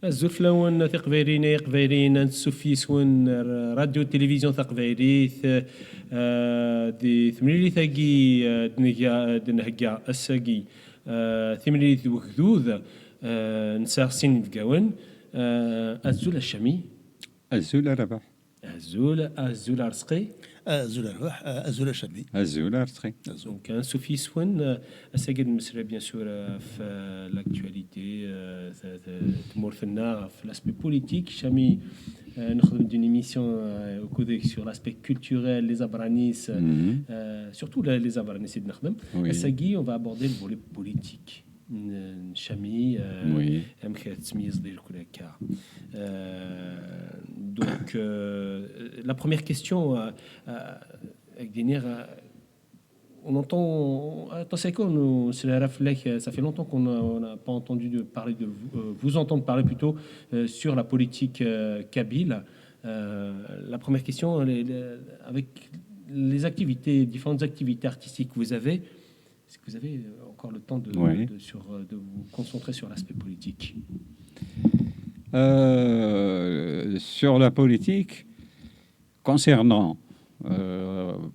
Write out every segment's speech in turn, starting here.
الزفلون تقبيرين قبيرين سوفي سون راديو تلفزيون تقبيريث دي ثمريلي ثاقي دنهجا الساقي ثمريلي وكذوذ نساغ سين فقاون الزول الشمي الزول ربح الزول رزقي الزول ربح الزول الشمي الزول رزقي دونك ان سوفي سون الساقي المسرى بيان سور في لاكتواليتي تمورثنا في لاسبي بوليتيك شامي نخدم دون ايميسيون sur l'aspect culturel les abranis surtout les abranis نخدم الساقي on va aborder le volet politique Chami, donc la première question avec Denir, on entend c'est la réflexe, ça fait longtemps qu'on n'a pas entendu parler de vous entendre parler plutôt sur la politique kabyle. La première question, avec les activités, différentes activités artistiques que vous avez, est-ce que vous avez encore le temps de vous concentrer sur l'aspect politique? Sur la politique, concernant,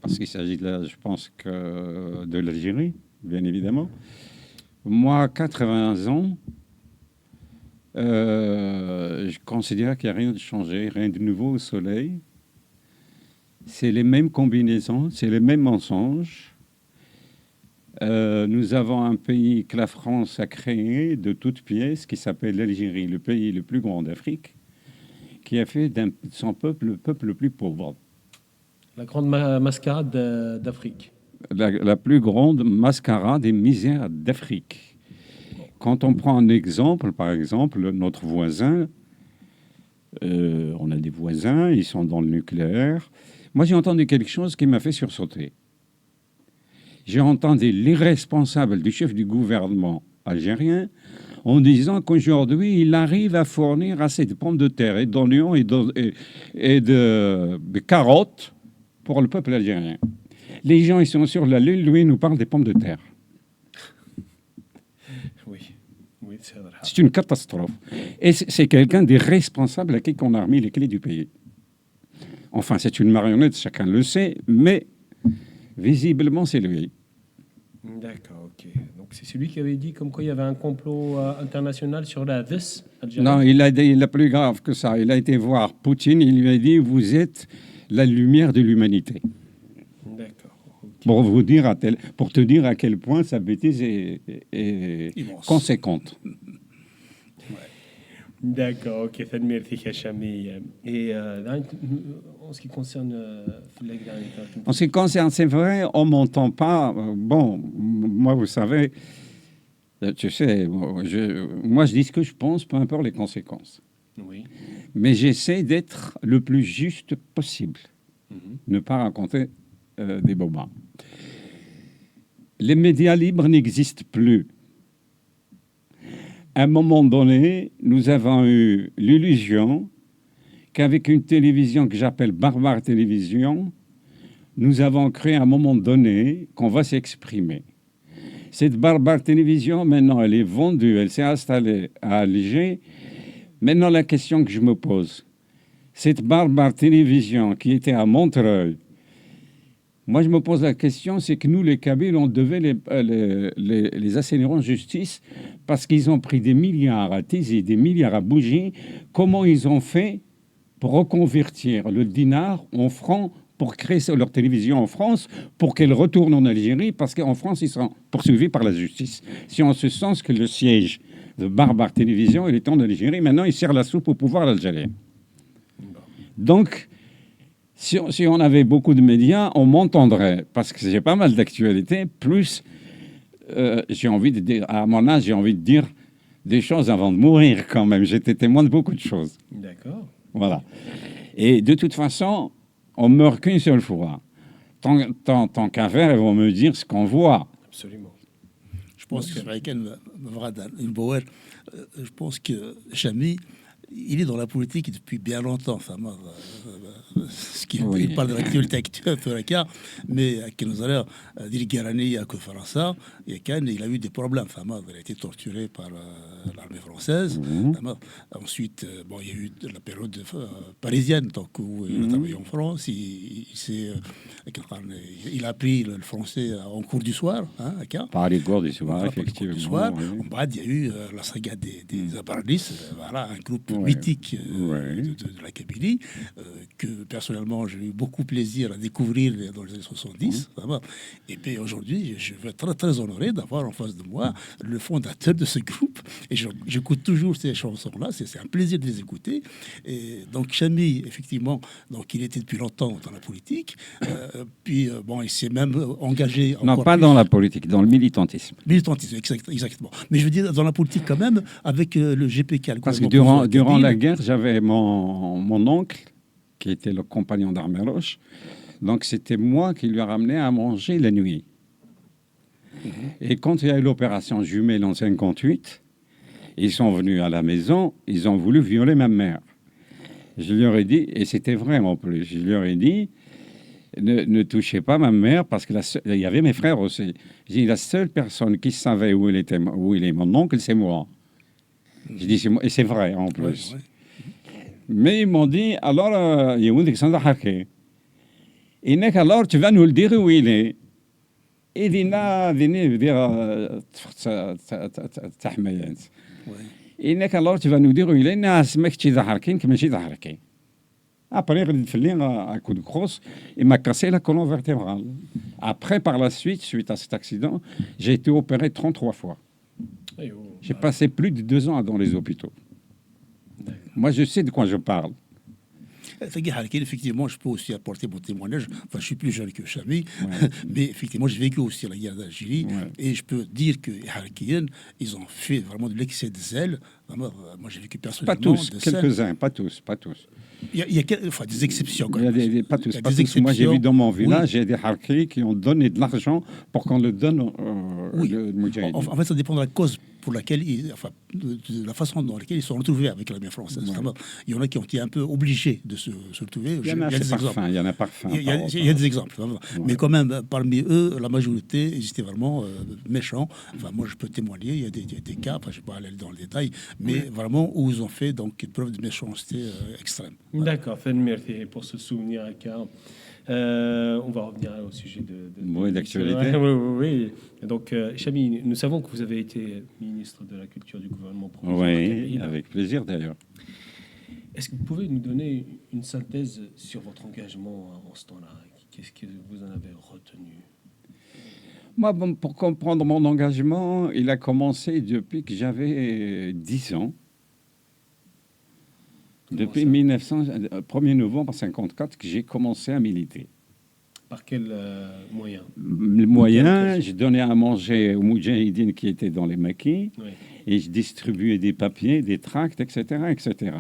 parce qu'il s'agit là, je pense, que de l'Algérie, bien évidemment. Moi, 80 ans, je considère qu'il n'y a rien de changé, rien de nouveau au soleil. C'est les mêmes combinaisons, c'est les mêmes mensonges. Nous avons un pays que la France a créé de toutes pièces, qui s'appelle l'Algérie, le pays le plus grand d'Afrique, qui a fait de son peuple le peuple le plus pauvre. La grande mascarade d'Afrique. La plus grande mascarade et misère d'Afrique. Quand on prend un exemple, par exemple, notre voisin, on a des voisins, ils sont dans le nucléaire. Moi, j'ai entendu quelque chose qui m'a fait sursauter. J'ai entendu l'irresponsable du chef du gouvernement algérien en disant qu'aujourd'hui, il arrive à fournir assez de pommes de terre et d'oignons et de carottes pour le peuple algérien. Les gens, ils sont sur la lune, lui, il nous parle des pommes de terre. Oui, c'est vrai. C'est une catastrophe. Et c'est quelqu'un d'irresponsable à qui on a remis les clés du pays. Enfin, c'est une marionnette, chacun le sait, mais visiblement, c'est lui. D'accord, ok. Donc, c'est celui qui avait dit comme quoi il y avait un complot international sur la VES algérienne. Non, il a dit la plus grave que ça. Il a été voir Poutine, il lui a dit « Vous êtes la lumière de l'humanité ». D'accord. Okay. Pour te dire à quel point sa bêtise est conséquente. Ouais. D'accord, ok. Merci, Hachami. Et en ce qui concerne... En ce qui concerne, c'est vrai, on ne m'entend pas. Bon, moi, vous savez, tu sais, moi, je dis ce que je pense, peu importe les conséquences. Oui. Mais j'essaie d'être le plus juste possible. Ne pas raconter des bobards. Les médias libres n'existent plus. À un moment donné, nous avons eu l'illusion qu'avec une télévision que j'appelle Barbare Télévision, nous avons créé à un moment donné qu'on va s'exprimer. Cette Barbare Télévision, maintenant, elle est vendue, elle s'est installée à Alger. Maintenant, la question que je me pose, cette Barbare Télévision qui était à Montreuil, moi, je me pose la question, c'est que nous, les Kabyles, on devait les assainir en justice parce qu'ils ont pris des milliards à Tizi, des milliards à Bougie. Comment ils ont fait pour reconvertir le dinar en francs pour créer leur télévision en France, pour qu'elle retourne en Algérie, parce qu'en France, ils sont poursuivis par la justice. Si en ce sens que le siège de Barbare Télévision, il est en Algérie, maintenant, il sert la soupe au pouvoir algérien. Donc... Si on avait beaucoup de médias, on m'entendrait, parce que j'ai pas mal d'actualités, plus j'ai envie de dire, à mon âge, j'ai envie de dire des choses avant de mourir quand même. J'étais témoin de beaucoup de choses. D'accord. Voilà. Et de toute façon, on ne meurt qu'une seule fois. Tant qu'à faire, ils vont me dire ce qu'on voit. Absolument. Je pense que Chami, il est dans la politique depuis bien longtemps. Enfin, moi, ce qui Oui. il parle de l'actualité actuelle de la cas, mais qui nous a l'air dire Guarani à Faransa, et quand il a eu des problèmes. Enfin, moi, il a été torturé par l'armée française. Mhm. Ensuite, bon, il y a eu la période parisienne, donc où il a travaillé en France. Il a appris le français en cours du soir, hein, à Caen. Par les cours du soir, Voilà, par les cours effectivement. du soir. Oui. En bas, il y a eu la saga des Apparadis, voilà, un groupe Ouais. mythique Ouais. de la Kabylie, que personnellement j'ai eu beaucoup plaisir à découvrir dans les années 70. Vraiment. Et puis aujourd'hui, je veux être très, très honoré d'avoir en face de moi le fondateur de ce groupe. Et j'écoute toujours ces chansons-là, c'est un plaisir de les écouter. Et donc Chami, effectivement, donc il était depuis longtemps dans la politique. Puis bon, il s'est même engagé. Non, encore pas plus dans la politique, dans le militantisme. militantisme, exactement. Mais je veux dire, dans la politique quand même, avec le GPK. Le Parce que gouvernement durant kabyle. la guerre, j'avais mon oncle, qui était le compagnon d'Arméroche. Donc, c'était moi qui lui a ramené à manger la nuit. Et quand il y a eu l'opération Jumelle en 58, ils sont venus à la maison, ils ont voulu violer ma mère. Je leur ai dit, et c'était vrai en plus, je leur ai dit, ne touchez pas ma mère, parce que il y avait mes frères aussi. J'ai dit, la seule personne qui savait où il est mon oncle, c'est moi. Je dis, c'est moi, et c'est vrai en plus. Ouais. Mais ils m'ont dit, alors, Yehoud Sanda Hake. Et donc, alors, tu vas nous le dire où il est. Et dina, veut dire, tahmayat. Ouais. Et donc, alors, tu vas nous dire où il est. Nas, mec, tu zaharkin, que mec, zaharkin. Après, il a fait un coup de crosse et m'a cassé la colonne vertébrale. Après, par la suite, suite à cet accident, j'ai été opéré 33 fois. Et oh, J'ai passé plus de 2 ans dans les hôpitaux. Moi, je sais de quoi je parle. Effectivement, je peux aussi apporter mon témoignage. Enfin, je suis plus jeune que Chami, Ouais. mais effectivement, j'ai vécu aussi la guerre d'Algérie. Ouais. Et je peux dire que les Harkiens, ils ont fait vraiment de l'excès de zèle. Vraiment, moi, j'ai vécu Pas personnellement. tous, de scènes. quelques-uns, pas tous, pas tous. Il y a enfin, des exceptions. Quand Il y a même. pas tous, Il y a pas des tous. Moi, j'ai vu dans mon exceptions. village, il y a des harkis qui ont donné de l'argent pour qu'on le donne Oui. le Moudjahidine. En fait, ça dépend de la cause pour laquelle de la façon dans laquelle ils sont retrouvés avec l'armée française. Ouais. Vraiment, il y en a qui ont été un peu obligés de se retrouver. Il y en a, des c'est exemples. parfum, il y en a parfum. Il y a des exemples, vraiment. Mais quand même, parmi eux, la majorité, ils étaient vraiment méchants. Enfin, moi, je peux témoigner, il y a des cas, enfin, je ne vais pas aller dans le détail, mais vraiment où ils ont fait donc une preuve de méchanceté extrême. D'accord, fait merci pour ce souvenir, Aka. On va revenir au sujet de Oui, d'actualité. Oui. Donc, Chami, nous savons que vous avez été ministre de la Culture du gouvernement provisoire Oui, kabyle. avec plaisir d'ailleurs. Est-ce que vous pouvez nous donner une synthèse sur votre engagement en ce temps-là? Qu'est-ce que vous en avez retenu? Moi, bon, pour comprendre mon engagement, il a commencé depuis que j'avais 10 ans. Depuis 1er novembre 1954 que j'ai commencé à militer. Par quel moyen? Le moyen, je donnais à manger aux Moudjahidines qui étaient dans les maquis Oui. et je distribuais des papiers, des tracts, etc., etc.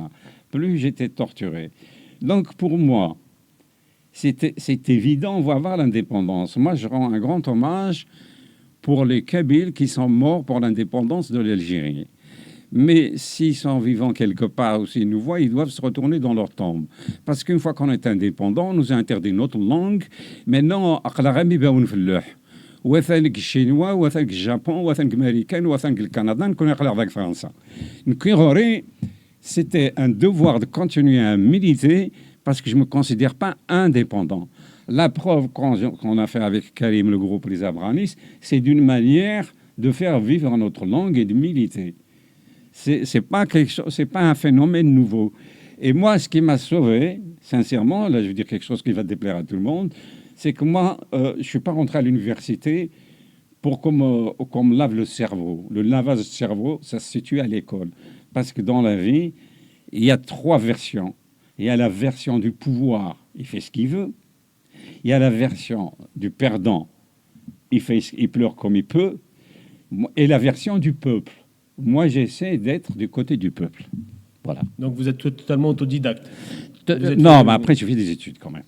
Plus j'étais torturé. Donc pour moi, c'est évident, on va avoir l'indépendance. Moi, je rends un grand hommage pour les Kabyles qui sont morts pour l'indépendance de l'Algérie. Mais s'ils sont vivants quelque part ou s'ils nous voient, ils doivent se retourner dans leur tombe. Parce qu'une fois qu'on est indépendant, on nous a interdit notre langue. Maintenant, وثانك الشينوا وثانك الجابون وثانك الامريكان وثانك الكندا نكون يقلع ذاك فرنسا نكيغوري c'était un devoir de continuer à militer parce que je me considère pas indépendant. La preuve qu'on a fait avec Karim, le groupe Les Abranis, c'est d'une manière de faire vivre notre langue et de militer. C'est pas quelque chose, c'est pas un phénomène nouveau. Et moi, ce qui m'a sauvé, sincèrement, là, je veux dire quelque chose qui va déplaire à tout le monde, c'est que moi, je suis pas rentré à l'université pour qu'on me lave le cerveau. Le lavage de cerveau, ça se situe à l'école. Parce que dans la vie, il y a 3 versions. Il y a la version du pouvoir, il fait ce qu'il veut. Il y a la version du perdant, il pleure comme il peut. Et la version du peuple. Moi, j'essaie d'être du côté du peuple. Voilà. Donc vous êtes totalement autodidacte. Non, mais après, j'ai fait des études quand même.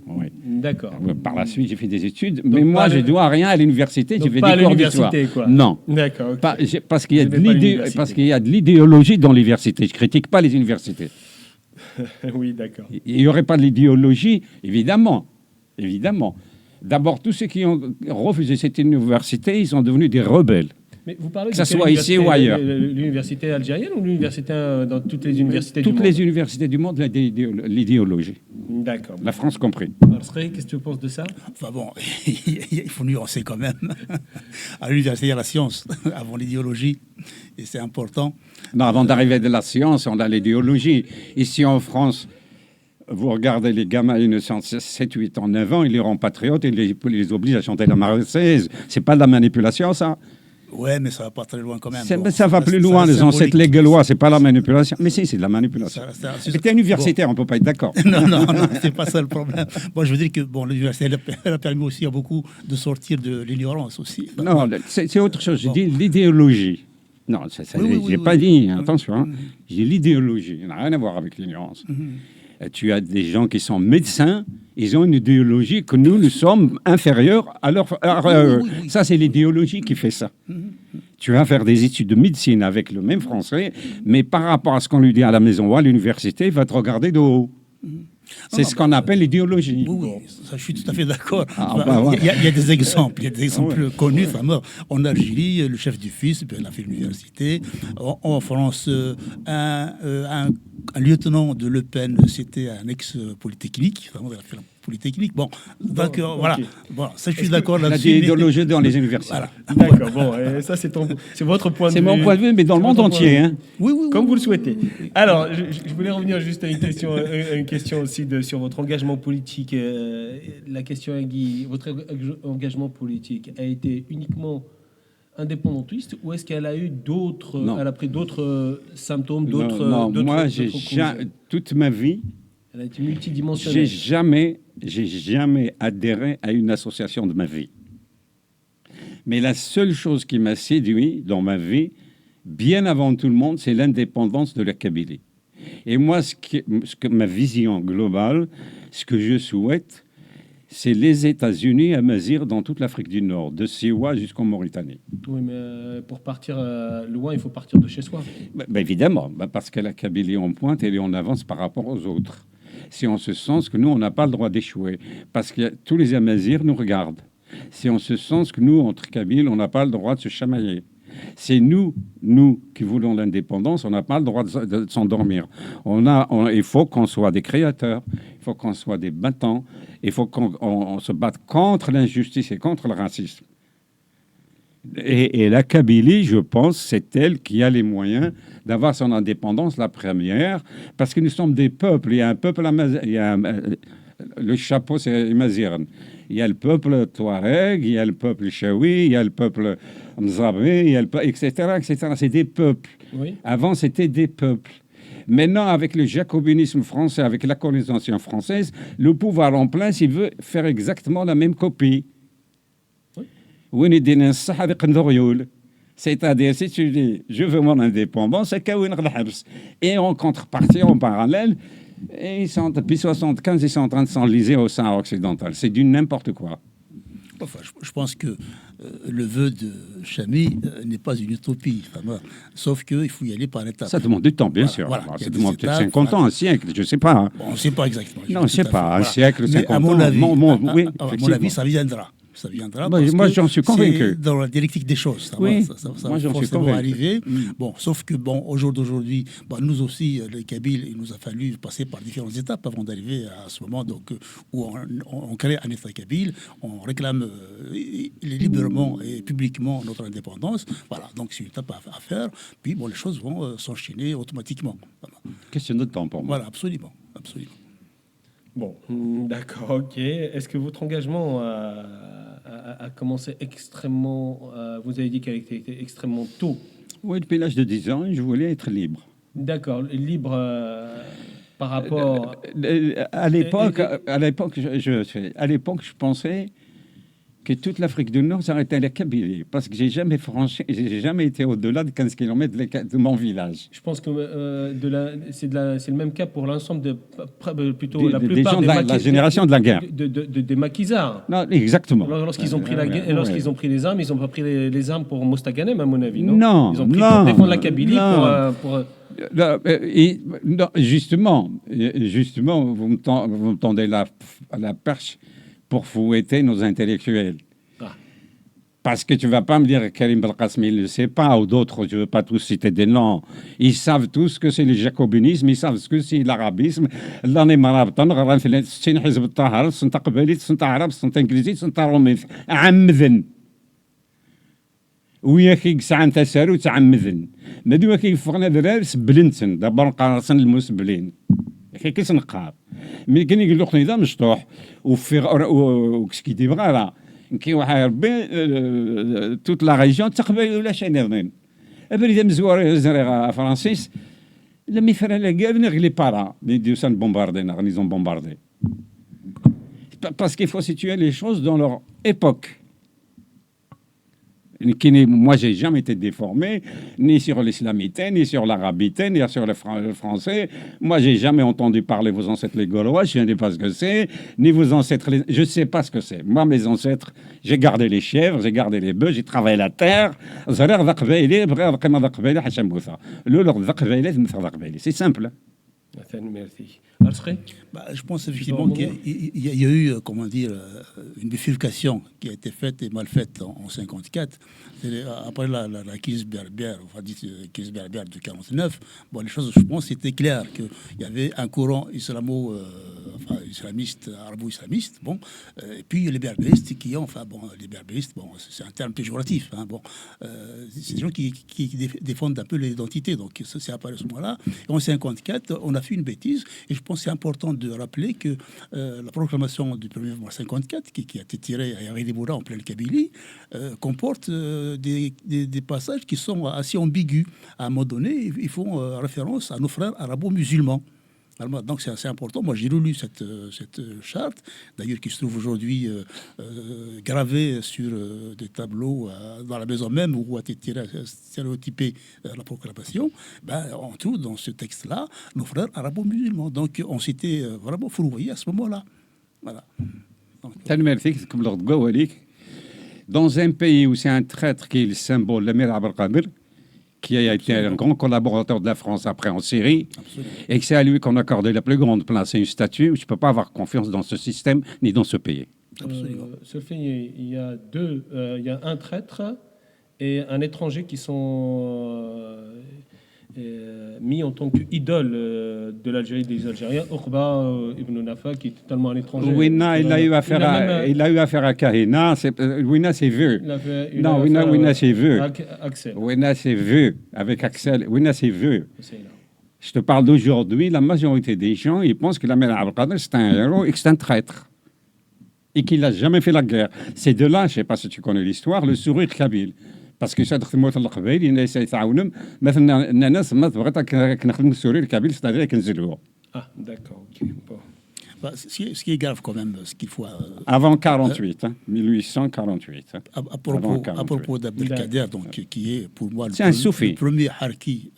Oui. D'accord. Par la suite, j'ai fait des études. Donc mais moi, je le- ne dois rien à l'université. J'ai Donc fait pas à des cours d'histoire. l'université, quoi. Non. D'accord. Ok. Parce qu'il y a Vous de n'aimez pas l'idée, l'université. parce qu'il y a de l'idéologie dans l'université. Je critique pas les universités. Oui, d'accord. Il n'y aurait pas de l'idéologie, évidemment. Évidemment. D'abord, tous ceux qui ont refusé cette université, ils sont devenus des rebelles. Mais vous parlez Que de ça quelle soit ici ou université? ailleurs. L'université algérienne ou l'université dans toutes les universités du Toutes monde? les universités du monde, l'idéologie. D'accord. La France compris. Alors, Srey, qu'est-ce que tu penses de ça? Enfin bon, il faut nuancer quand même. À l'université, il y a la science avant l'idéologie, et c'est important. Non, avant d'arriver de la science, on a l'idéologie. Ici en France, vous regardez les gamins innocents, 7, 8 ans, 9 ans, ils les rendent patriotes, ils les obligent à chanter la Marseillaise. C'est pas de la manipulation, ça? Ouais, mais ça va pas très loin quand même. Mais ça va plus loin, les ancêtres légulois, c'est pas la manipulation. Mais si, c'est de la manipulation. Mais t'es universitaire, on peut pas être d'accord. Non, c'est pas ça le problème. Bon, je veux dire que bon, l'université, elle a permis aussi à beaucoup de sortir de l'ignorance aussi. Non, c'est autre chose. Je dis l'idéologie. Non, j'ai pas dit, attention. Hein. J'ai l'idéologie. Ça n'a rien à voir avec l'ignorance. Tu as des gens qui sont médecins, ils ont une idéologie que nous sommes inférieurs à leur... Ça, c'est l'idéologie qui fait ça. Tu vas faire des études de médecine avec le même français, mais par rapport à ce qu'on lui dit à la maison ou à l'université, il va te regarder de haut. C'est ce qu'on appelle l'idéologie. Oui, ça, je suis tout à fait d'accord. Ouais. Il y a des exemples, connus, fameux. En Algérie, le chef du fils, il a fait l'université. En France, un lieutenant de Le Pen, c'était un ex-polytechnique. Il a fait la Polytechnique. Bon, donc voilà. Okay. Bon, ça, je suis d'accord là-dessus. là-dessus. L'idéologie dans les universités. Voilà. D'accord, bon, ça c'est votre point de vue. C'est mon point de vue, mais dans le monde entier. Hein. Oui. Comme vous le souhaitez. Alors, je voulais revenir juste à une question aussi sur votre engagement politique. La question à Guy, votre engagement politique a été uniquement indépendantiste ou est-ce qu'elle a eu d'autres, elle a pris d'autres symptômes, d'autres... Non, moi, toute ma vie, elle a été multidimensionnelle. J'ai jamais adhéré à une association de ma vie. Mais la seule chose qui m'a séduit dans ma vie, bien avant tout le monde, c'est l'indépendance de la Kabylie. Et moi, ce que ma vision globale, ce que je souhaite, c'est les États-Unis à Mazir dans toute l'Afrique du Nord, de Siwa jusqu'en Mauritanie. Oui, mais pour partir loin, il faut partir de chez soi. Évidemment, parce que la Kabylie en pointe, elle est en avance par rapport aux autres. C'est en ce sens que nous, on n'a pas le droit d'échouer, parce que tous les Amazirs nous regardent. C'est en ce sens que nous, entre Kabyles, on n'a pas le droit de se chamailler. C'est nous qui voulons l'indépendance, on n'a pas le droit de s'endormir. Il faut qu'on soit des créateurs, il faut qu'on soit des battants, il faut qu'on se batte contre l'injustice et contre le racisme. Et la Kabylie, je pense, c'est elle qui a les moyens d'avoir son indépendance, la première, parce que nous sommes des peuples. Il y a un peuple, le chapeau, c'est Mazirn. Il y a le peuple Touareg, il y a le peuple Chaoui, il y a le peuple Mzabi, etc., etc. C'est des peuples. Oui. Avant, c'était des peuples. Maintenant, avec le jacobinisme français, avec la colonisation française, le pouvoir en place, il veut faire exactement la même copie. C'est-à-dire, si tu dis je veux mon indépendance, et en contrepartie, en parallèle, et ils sont, depuis 1975, ils sont en train de s'enliser au Sahara occidental. C'est du n'importe quoi. Enfin, je pense que le vœu de Chami n'est pas une utopie. Enfin, sauf qu'il faut y aller par étapes. Ça demande du temps, bien sûr. Voilà, Ça demande peut-être 50 ans, un siècle, je ne sais pas. Hein. Bon, on ne sait pas exactement. Non, je ne sais pas. Un siècle, 50 ans. À mon avis, oui, à mon avis, ça viendra. Ça viendra. Moi, j'en suis convaincu. Dans la dialectique des choses. Ça oui, ça moi, va j'en suis forcément convaincu. arriver. Bon, sauf que, bon, au jour d'aujourd'hui, nous aussi, les Kabyles, il nous a fallu passer par différentes étapes avant d'arriver à ce moment donc, où on crée un État kabyle, on réclame librement et publiquement notre indépendance. Voilà, donc c'est une étape à faire. Puis, bon, les choses vont s'enchaîner automatiquement. Voilà. Question de temps pour moi. Voilà, absolument. Bon, d'accord, ok. Est-ce que votre engagement a commencé extrêmement... vous avez dit qu'elle était extrêmement tôt. Oui, depuis l'âge de 10 ans, je voulais être libre. D'accord, libre par rapport... À l'époque, je pensais que toute l'Afrique du Nord s'arrêtait à la Kabylie, parce que j'ai jamais été au-delà de 15 km de mon village. Je pense que c'est le même cas pour l'ensemble plutôt la Des plupart gens de la génération de la guerre. Des maquisards. Non, exactement. Lorsqu'ils ont pris lorsqu'ils ont pris les armes, ils n'ont pas pris les armes pour Mostaganem, à mon avis, non? Non, ils ont pris non, pour défendre la Kabylie, non. pour Non, justement, vous me tendez la perche pour fouetter nos intellectuels. Ah. Parce que tu ne vas pas me dire que Karim Belkacem, il ne le sait pas, ou d'autres, je ne veux pas tous citer des noms. Ils savent tous ce que c'est le jacobinisme, ils savent ce que c'est l'arabisme. l'année مرابطة غران في 60 حزب الطهر سنت قبلي سنت عرب سنت انجليزي سنت رومي عمذن ويا كي ساعة تسارو تعمذن ندوا كي فقنا درار سبلنتن دابا قارصن المسبلين كي سنقاب ملي كان يقول لك نظام مشطوح وكسكي تبغى راه كي واحد ربي توت لا ريجيون تقبل ولا شي نظام ابريد مزوار زريغا فرانسيس لما يفرع لا غير نغلي بارا لي دوسان بومباردي نغنيزون بومباردي parce qu'il faut situer les choses dans leur époque. Moi, j'ai jamais été déformé, ni sur l'islamité, ni sur l'arabité, ni sur le français. Moi, j'ai jamais entendu parler vos ancêtres les Gaulois, je ne sais pas ce que c'est, ni vos ancêtres, je ne sais pas ce que c'est. Moi, mes ancêtres, j'ai gardé les chèvres, j'ai gardé les bœufs, j'ai travaillé la terre. C'est simple. Merci. Je pense effectivement qu'il y a eu, comment dire, une bifurcation qui a été faite et mal faite en 54. Après la crise berbère, enfin dit crise berbère de 49, bon, les choses, je pense, c'était clair qu'il y avait un courant islamiste, arabo-islamiste, bon, et puis les berbéristes qui ont, enfin bon, les berbéristes, bon, c'est un terme péjoratif, hein, bon, c'est des gens qui défendent un peu l'identité, donc ça c'est apparu à ce moment-là. Et en 54, on a fait une bêtise, et je pense que c'est important de rappeler que la proclamation du 1er mars 54, qui a été tirée à Yarideboura en pleine Kabylie, comporte des passages qui sont assez ambigus. À un moment donné, ils font référence à nos frères arabo-musulmans. Alors, donc c'est assez important. Moi, j'ai relu cette charte, d'ailleurs, qui se trouve aujourd'hui gravée sur des tableaux dans la maison même où a été stéréotypée la proclamation. On trouve dans ce texte-là nos frères arabo-musulmans. Donc, on s'était vraiment fourvoyé à ce moment-là. Voilà. Dans un pays où c'est un traître qui est le symbole, l'Amir Abdelkader, qui a été un grand collaborateur de la France après en Syrie, et que c'est à lui qu'on a accordé la plus grande place et une statue, je ne peux pas avoir confiance dans ce système ni dans ce pays. Il y a un traître et un étranger qui sont mis en tant qu'idole de l'Algérie, des Algériens, Ourba Ibn Nafa, qui est totalement un étranger. Ouina, il a eu affaire à Kahina. Ouina, c'est vieux. Non, Ouina, c'est vieux. Ouina, c'est vieux. Avec Axel. Ouina, c'est vieux. Je te parle d'aujourd'hui. La majorité des gens, ils pensent que l'Amir Abdelkader, c'est un héros et que c'est un traître. Et qu'il n'a jamais fait la guerre. C'est de là, je ne sais pas si tu connais l'histoire, le sourire kabyle. Parce que ça تخدموا في القبائل الناس يتعاونوا مثلا الناس ما بغات كنخدموا السوري الكابيل c'est-à-dire كنزلوه. Ah d'accord. OK. Bon. Ce qui est grave quand même, ce qu'il faut... Avant 48, 1848. À propos d'Abdelkader, donc, qui est pour moi le premier harki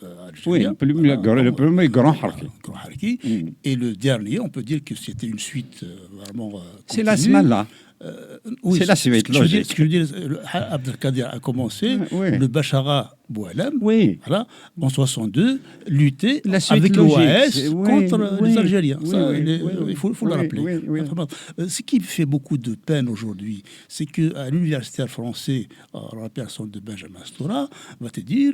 Oui, algérien. le premier grand harki. Et le dernier, on peut dire que c'était une suite vraiment... C'est la Smallah. Oui, c'est la suite logique. Ce que je veux dire, Abdelkader a commencé, le Bachara Boualem, voilà, en 62, lutter avec l'OAS contre les Algériens. Il faut le rappeler. Ce qui fait beaucoup de peine aujourd'hui, c'est qu'à l'universitaire français, la personne de Benjamin Stora, va te dire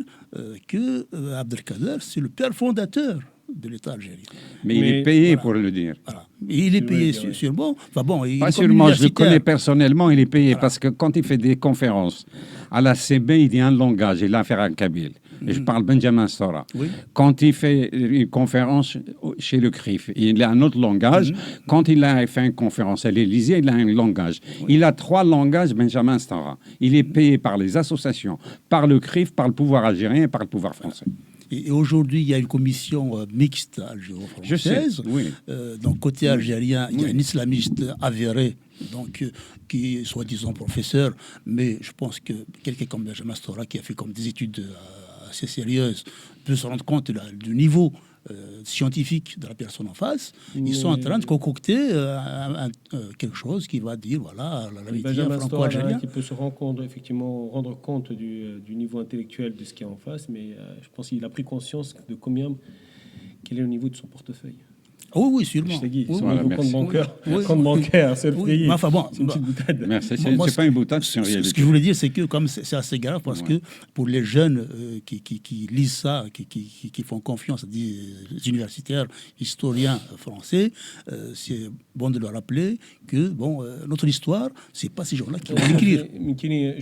que Abdelkader, c'est le père fondateur de l'État algérien. Mais il est payé pour le dire. Voilà. Il est payé sûrement. Enfin bon, pas sûrement, je le connais personnellement, il est payé parce que quand il fait des conférences à la CB, il dit un langage, il a affaire à Kabyle. Et je parle Benjamin Stora. Quand il fait une conférence chez le CRIF, il a un autre langage. Quand il a fait une conférence à l'Élysée, il a un langage. Il a 3 langages, Benjamin Stora. Il est payé par les associations, par le CRIF, par le pouvoir algérien et par le pouvoir français. Et aujourd'hui, il y a une commission mixte algéro-française. Oui. Donc, côté algérien, il y a un islamiste avéré donc qui est soi-disant professeur, mais je pense que quelqu'un comme Benjamin Stora, qui a fait comme des études assez sérieuses, peut se rendre compte du niveau scientifique de la personne en face. Ils sont en train de concocter quelque chose qui va dire, voilà, l'amitié Benjamin Stora, franco-algérienne. qui peut se rendre compte du niveau intellectuel de ce qu'il y a en face, mais je pense qu'il a pris conscience de quel est le niveau de son portefeuille. Oui, oui, sûrement. Je t'ai dit, Oui, son voilà, niveau merci. compte bancaire, c'est le Oui, pays. mais enfin bon, C'est une petite boutade. Merci. Moi, C'est pas une boutade, c'est une ce réalité. que je voulais dire, c'est que comme c'est assez grave, parce Ouais. que pour les jeunes qui lisent ça, qui font confiance à des universitaires, historiens français, c'est bon de leur rappeler que bon, notre histoire, c'est pas ces gens-là qui vont l'écrire. Mikini,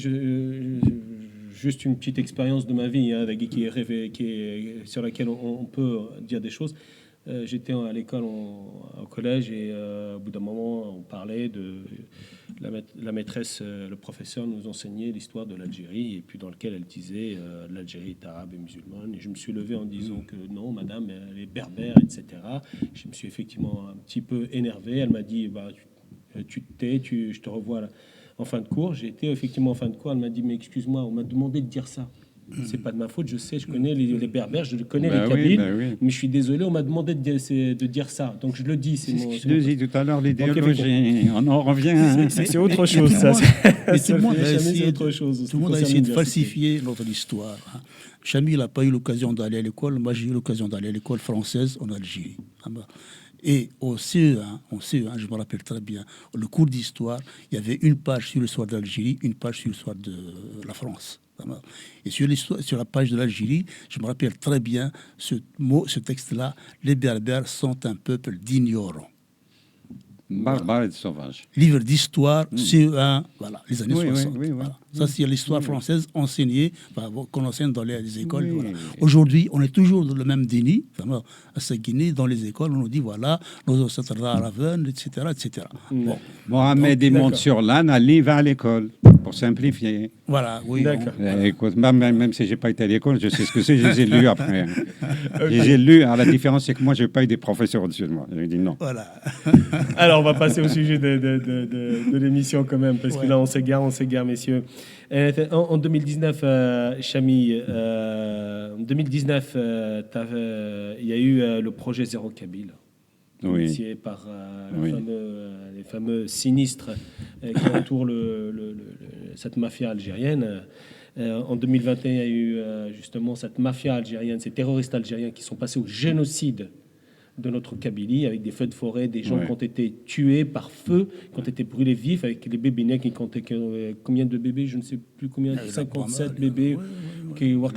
juste une petite expérience de ma vie sur laquelle on peut dire des choses. J'étais à l'école, au collège, et au bout d'un moment, on parlait de la maîtresse, le professeur nous enseignait l'histoire de l'Algérie, et puis dans lequel elle disait l'Algérie est arabe et musulmane. Et je me suis levé en disant que non, madame, elle est berbère, etc. Je me suis effectivement un petit peu énervé. Elle m'a dit, bah, tu te tais, je te revois en fin de cours. J'ai été effectivement en fin de cours. Elle m'a dit, mais excuse-moi, on m'a demandé de dire ça. C'est pas de ma faute, je sais, je connais les berbères, je connais Bah les oui, kabyles, bah oui. mais je suis désolé, on m'a demandé de dire ça. Donc je le dis, C'est ce que je disais tout à l'heure, l'idéologie. effectivement. On en revient. C'est autre chose, ça. Mais tout le monde a Chami, essayé c'est autre chose. tout le monde a essayé de falsifier notre histoire. Hein. Chami n'a pas eu l'occasion d'aller à l'école. Moi, j'ai eu l'occasion d'aller à l'école française en Algérie. Et au CE1, je me rappelle très bien, le cours d'histoire, il y avait une page sur l'histoire d'Algérie, une page sur l'histoire de la France. Et sur la page de l'Algérie, je me rappelle très bien ce texte-là, les Berbères sont un peuple d'ignorants. Barbare et sauvage. Livre d'histoire, CE1, voilà, les années Oui, 60. oui. Voilà. Ça, c'est l'histoire française enseignée, qu'on enseigne dans les écoles. Oui. Voilà. Aujourd'hui, on est toujours dans le même déni. À Saguenay, dans les écoles, on nous dit, voilà, nos ancêtres raven, etc., etc. Bon, Mohamed, il monte d'accord. sur l'âne, Ali va à l'école, pour simplifier. voilà, oui. D'accord. Écoute, même si j'ai pas été à l'école, je sais ce que c'est, je les ai lus après. Hein. Je les ai lus, alors la différence, c'est que moi, je n'ai pas eu des professeurs au-dessus de moi. J'ai dit non. Voilà. Alors, on va passer au sujet de l'émission quand même, parce que là, on s'égare, messieurs. En 2019, Chami, en 2019, il y a eu le projet Zéro Kabyle, Oui. initié par Oui. les fameux sinistres qui entourent cette mafia algérienne. En 2021, il y a eu justement cette mafia algérienne, ces terroristes algériens qui sont passés au génocide de notre Kabylie, avec des feux de forêt, des gens Ouais. qui ont été tués par feu, qui ont été brûlés vifs, avec les bébés nés qui comptaient combien de bébés, je ne sais plus combien, 57 bébés, qui ont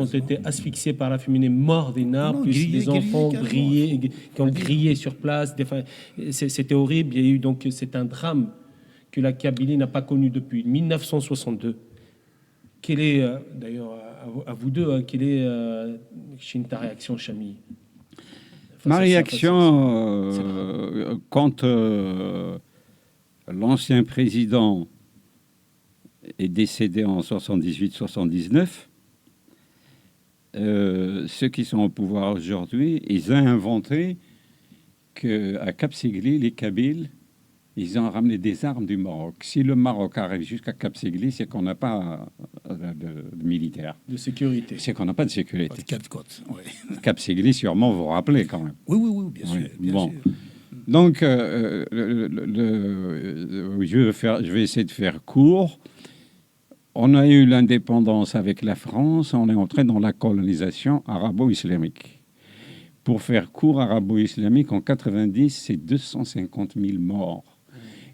été asphyxiés par la fumée, morts des nappes, Non, plus grillés, des enfants grillés, qui ont grillé sur place. C'était horrible. Il y a eu donc, c'est un drame que la Kabylie n'a pas connu depuis 1962. Quelle est, d'ailleurs, à vous deux, quelle est ta réaction, Chami? Ma réaction, c'est grave. quand l'ancien président est décédé en 78-79, ceux qui sont au pouvoir aujourd'hui, ils ont inventé qu'à Cap-Sigli, les Kabyles, ils ont ramené des armes du Maroc. Si le Maroc arrive jusqu'à Cap-Sigli, c'est qu'on n'a pas de militaire. De sécurité. C'est qu'on n'a pas de sécurité. Quatre côtes. Oui. Cap-Sigli, sûrement, vous vous rappelez quand même. Oui, bien sûr. Oui, Bien bon. sûr. Donc, je vais essayer de faire court. On a eu l'indépendance avec la France, on est entré dans la colonisation arabo-islamique. Pour faire court, arabo-islamique, en 90, c'est 250 000 morts.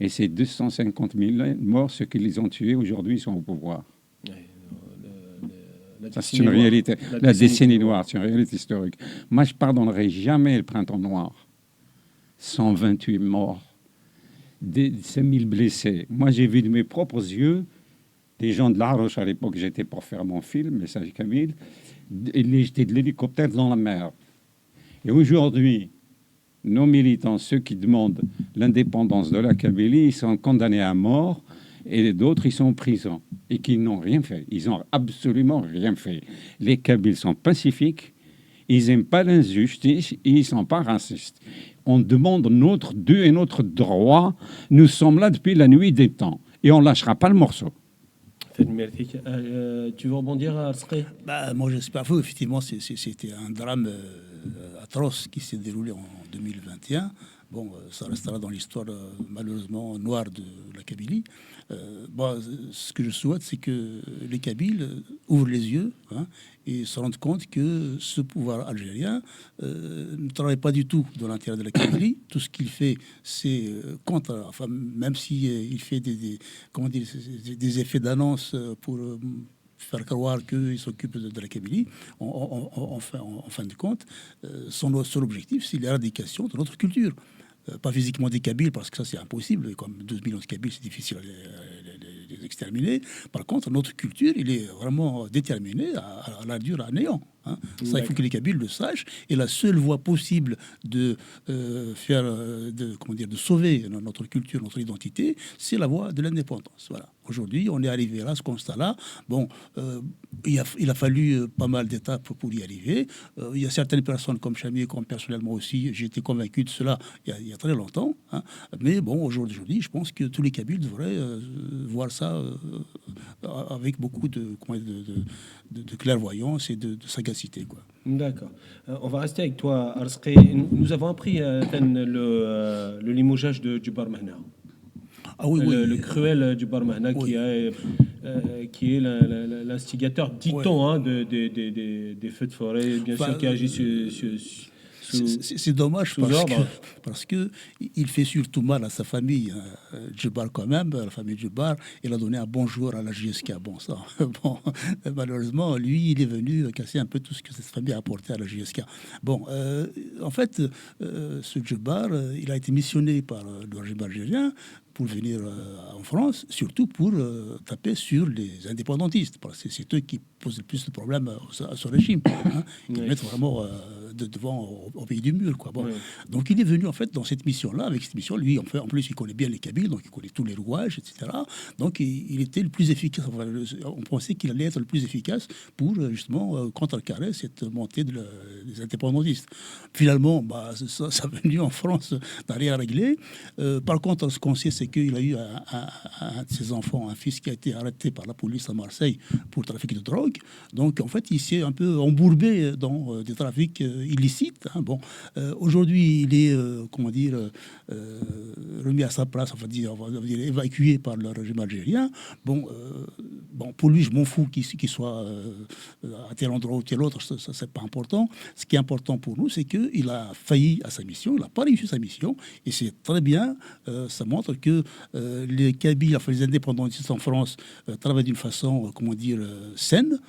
Et ces 250 000 morts, ceux qui les ont tués, aujourd'hui, sont au pouvoir. Ça, c'est une réalité. La décennie noire, c'est une réalité historique. Moi, je ne pardonnerai jamais le printemps noir. 128 morts, 5 000 blessés. Moi, j'ai vu de mes propres yeux des gens de l'Aroche, à l'époque, j'étais pour faire mon film, Message Camille, jeter de l'hélicoptère dans la mer. Et aujourd'hui, nos militants, ceux qui demandent l'indépendance de la Kabylie, ils sont condamnés à mort, et d'autres, ils sont en prison, et qui n'ont rien fait. Ils n'ont absolument rien fait. Les Kabyles sont pacifiques, ils n'aiment pas l'injustice, et ils ne sont pas racistes. On demande notre dû et notre droit. Nous sommes là depuis la nuit des temps. Et on ne lâchera pas le morceau. Tu veux rebondir à Arsqi? Moi, j'espère. Effectivement, c'était un drame atroce qui s'est déroulé en 2021. Bon, ça restera dans l'histoire malheureusement noire de la Kabylie. Ce que je souhaite, c'est que les Kabyles ouvrent les yeux et se rendent compte que ce pouvoir algérien ne travaille pas du tout dans l'intérêt de la Kabylie. Tout ce qu'il fait, c'est contre. Enfin, même si il fait des effets d'annonce pour faire croire qu'il s'occupe de la Kabylie, en fin de compte, son seul objectif, c'est l'éradication de notre culture. Pas physiquement des Kabyles, parce que ça c'est impossible, comme 12 millions de Kabyles, c'est difficile à les exterminer. Par contre, notre culture, il est vraiment déterminé à la dure à néant. Ça, il faut que les Kabyles le sachent. Et la seule voie possible de de sauver notre culture, notre identité, c'est la voie de l'indépendance. Voilà. Aujourd'hui, on est arrivé à ce constat-là. Bon, il a fallu pas mal d'étapes pour y arriver. Il y a certaines personnes comme Chami, comme personnellement aussi, j'ai été convaincu de cela il y a très longtemps. Mais bon, aujourd'hui, je pense que tous les Kabyles devraient voir ça avec beaucoup de clairvoyance et de sagacité, quoi. D'accord. On va rester avec toi, Arsqi. Nous avons appris le limogeage de Djubar Mahna. Ah oui, le cruel Djubar Mahna, qui est l'instigateur, dit-on, des feux de forêt, bien sûr, qui agit c'est dommage parce que il fait surtout mal à sa famille. Djubar, quand même, la famille Djubar, il a donné un bonjour à la JSK. Bon, ça, bon, malheureusement, lui, il est venu casser un peu tout ce que cette famille a apporté à la JSK. Bon, en fait, ce Djubar, il a été missionné par le régime algérien pour venir en France, surtout pour taper sur les indépendantistes, parce que c'est eux qui posent le plus de problèmes à ce régime, qui mettent vraiment devant au pays du mur, quoi. Bon. Oui. Donc il est venu en fait dans cette mission-là. Avec cette mission, lui, en plus, il connaît bien les Kabyles, donc il connaît tous les rouages, etc. Donc il était le plus efficace. Enfin, on pensait qu'il allait être le plus efficace pour justement contrecarrer cette montée des indépendantistes. Finalement, ça a venu en France, n'a rien réglé. Par contre, ce qu'on sait, c'est qu'il a eu un de ses enfants, un fils qui a été arrêté par la police à Marseille pour trafic de drogue. Donc en fait, il s'est un peu embourbé dans des trafics illicites. Bon, aujourd'hui, il est remis à sa place, on va dire évacué par le régime algérien. Bon, pour lui, je m'en fous qu'il soit à tel endroit ou tel autre, ça c'est pas important. Ce qui est important pour nous, c'est qu'il a failli à sa mission, il n'a pas réussi sa mission, et c'est très bien. Ça montre que les Kabyles, enfin les indépendantistes en France, travaillent d'une façon, saine.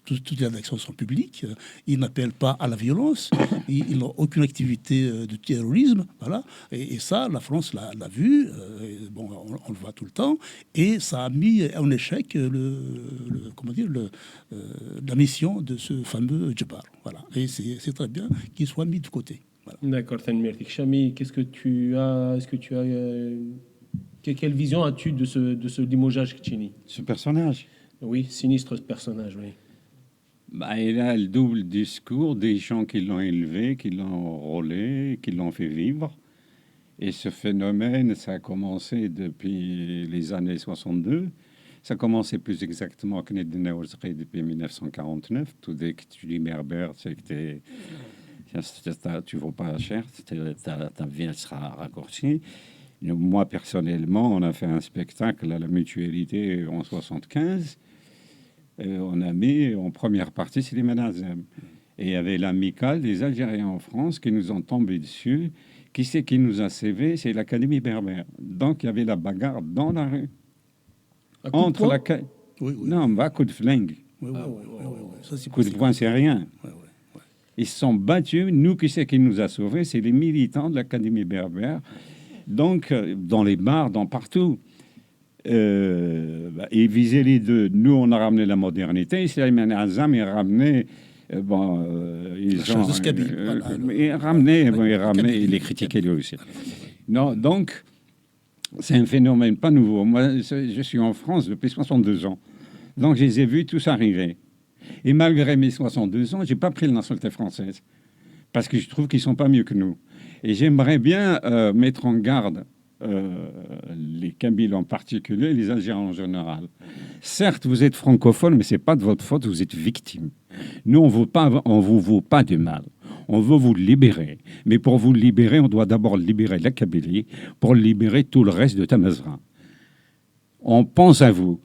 Toutes les actions sont publiques. Ils n'appellent pas à la violence. Ils n'ont aucune activité de terrorisme. Voilà. Et ça, la France l'a vu. On le voit tout le temps. Et ça a mis en échec la mission de ce fameux Djubar. Voilà. Et c'est très bien qu'il soit mis de côté. Voilà. D'accord, merci. Chami, qu'est-ce que tu as? Quelle vision as-tu de ce limogeage Tchini? Ce personnage. Oui, sinistre ce personnage, oui. Il a le double discours des gens qui l'ont élevé, qui l'ont enrôlé, qui l'ont fait vivre. Et ce phénomène, ça a commencé depuis les années 62. Ça a commencé plus exactement depuis 1949. Tout dès que tu dis berbère, c'est que tu ne vaux pas cher, ta vie sera raccourcie. Moi, personnellement, on a fait un spectacle à la Mutualité en 75. On a mis en première partie, c'est les Manazem. Et il y avait l'amicale des Algériens en France qui nous ont tombé dessus. Qui c'est qui nous a sauvé? C'est l'Académie berbère. Donc, il y avait la bagarre dans la rue. Entre la... Oui. Non, coup de flingue. Coup de poing, c'est rien. Ils se sont battus. Nous, qui c'est qui nous a sauvés? C'est les militants de l'Académie berbère. Donc, dans les bars, partout. Ils visaient les deux. Nous, on a ramené la modernité. Slimane Azam, il ramenait... ils ramenaient, il les critiquait lui aussi. Non, donc, c'est un phénomène pas nouveau. Moi, je suis en France depuis 62 ans. Donc, je les ai vus tous arriver. Et malgré mes 62 ans, je n'ai pas pris la nationalité française. parce que je trouve qu'ils sont pas mieux que nous. Et j'aimerais bien mettre en garde les Kabyles en particulier, les Algériens en général. Certes, vous êtes francophone, mais c'est pas de votre faute, vous êtes victime. Nous, on vous vaut pas du mal. On veut vous libérer. Mais pour vous libérer, on doit d'abord libérer la Kabylie pour libérer tout le reste de Tamazra. On pense à vous.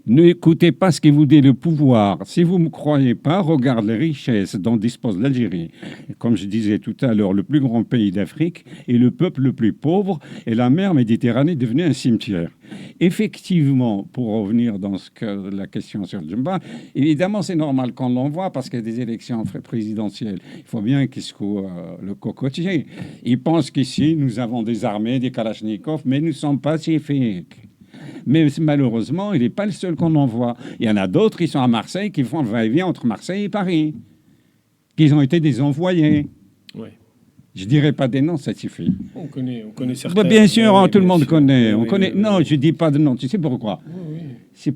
N'écoutez pas ce qui vous dit le pouvoir. Si vous ne me croyez pas, regarde les richesses dont dispose l'Algérie. Comme je disais tout à l'heure, le plus grand pays d'Afrique et le peuple le plus pauvre, et la mer Méditerranée est devenue un cimetière. Effectivement, pour revenir dans la question sur Djemba, évidemment, c'est normal qu'on l'envoie parce qu'il y a des élections présidentielles. Il faut bien qu'ils secouent le cocotier. Ils pensent qu'ici, nous avons des armées, des kalachnikovs, mais nous ne sommes pas pacifiques. Mais malheureusement, il n'est pas le seul qu'on envoie. Il y en a d'autres qui sont à Marseille, qui font le va-et-vient entre Marseille et Paris, qui ont été des envoyés. Oui. Je ne dirais pas des noms, ça suffit. On connaît certains. Bah, bien sûr, oui, tout le monde sûr. connaît. Oui, On connaît. oui, Non, oui. je ne dis pas de nom. Tu sais pourquoi?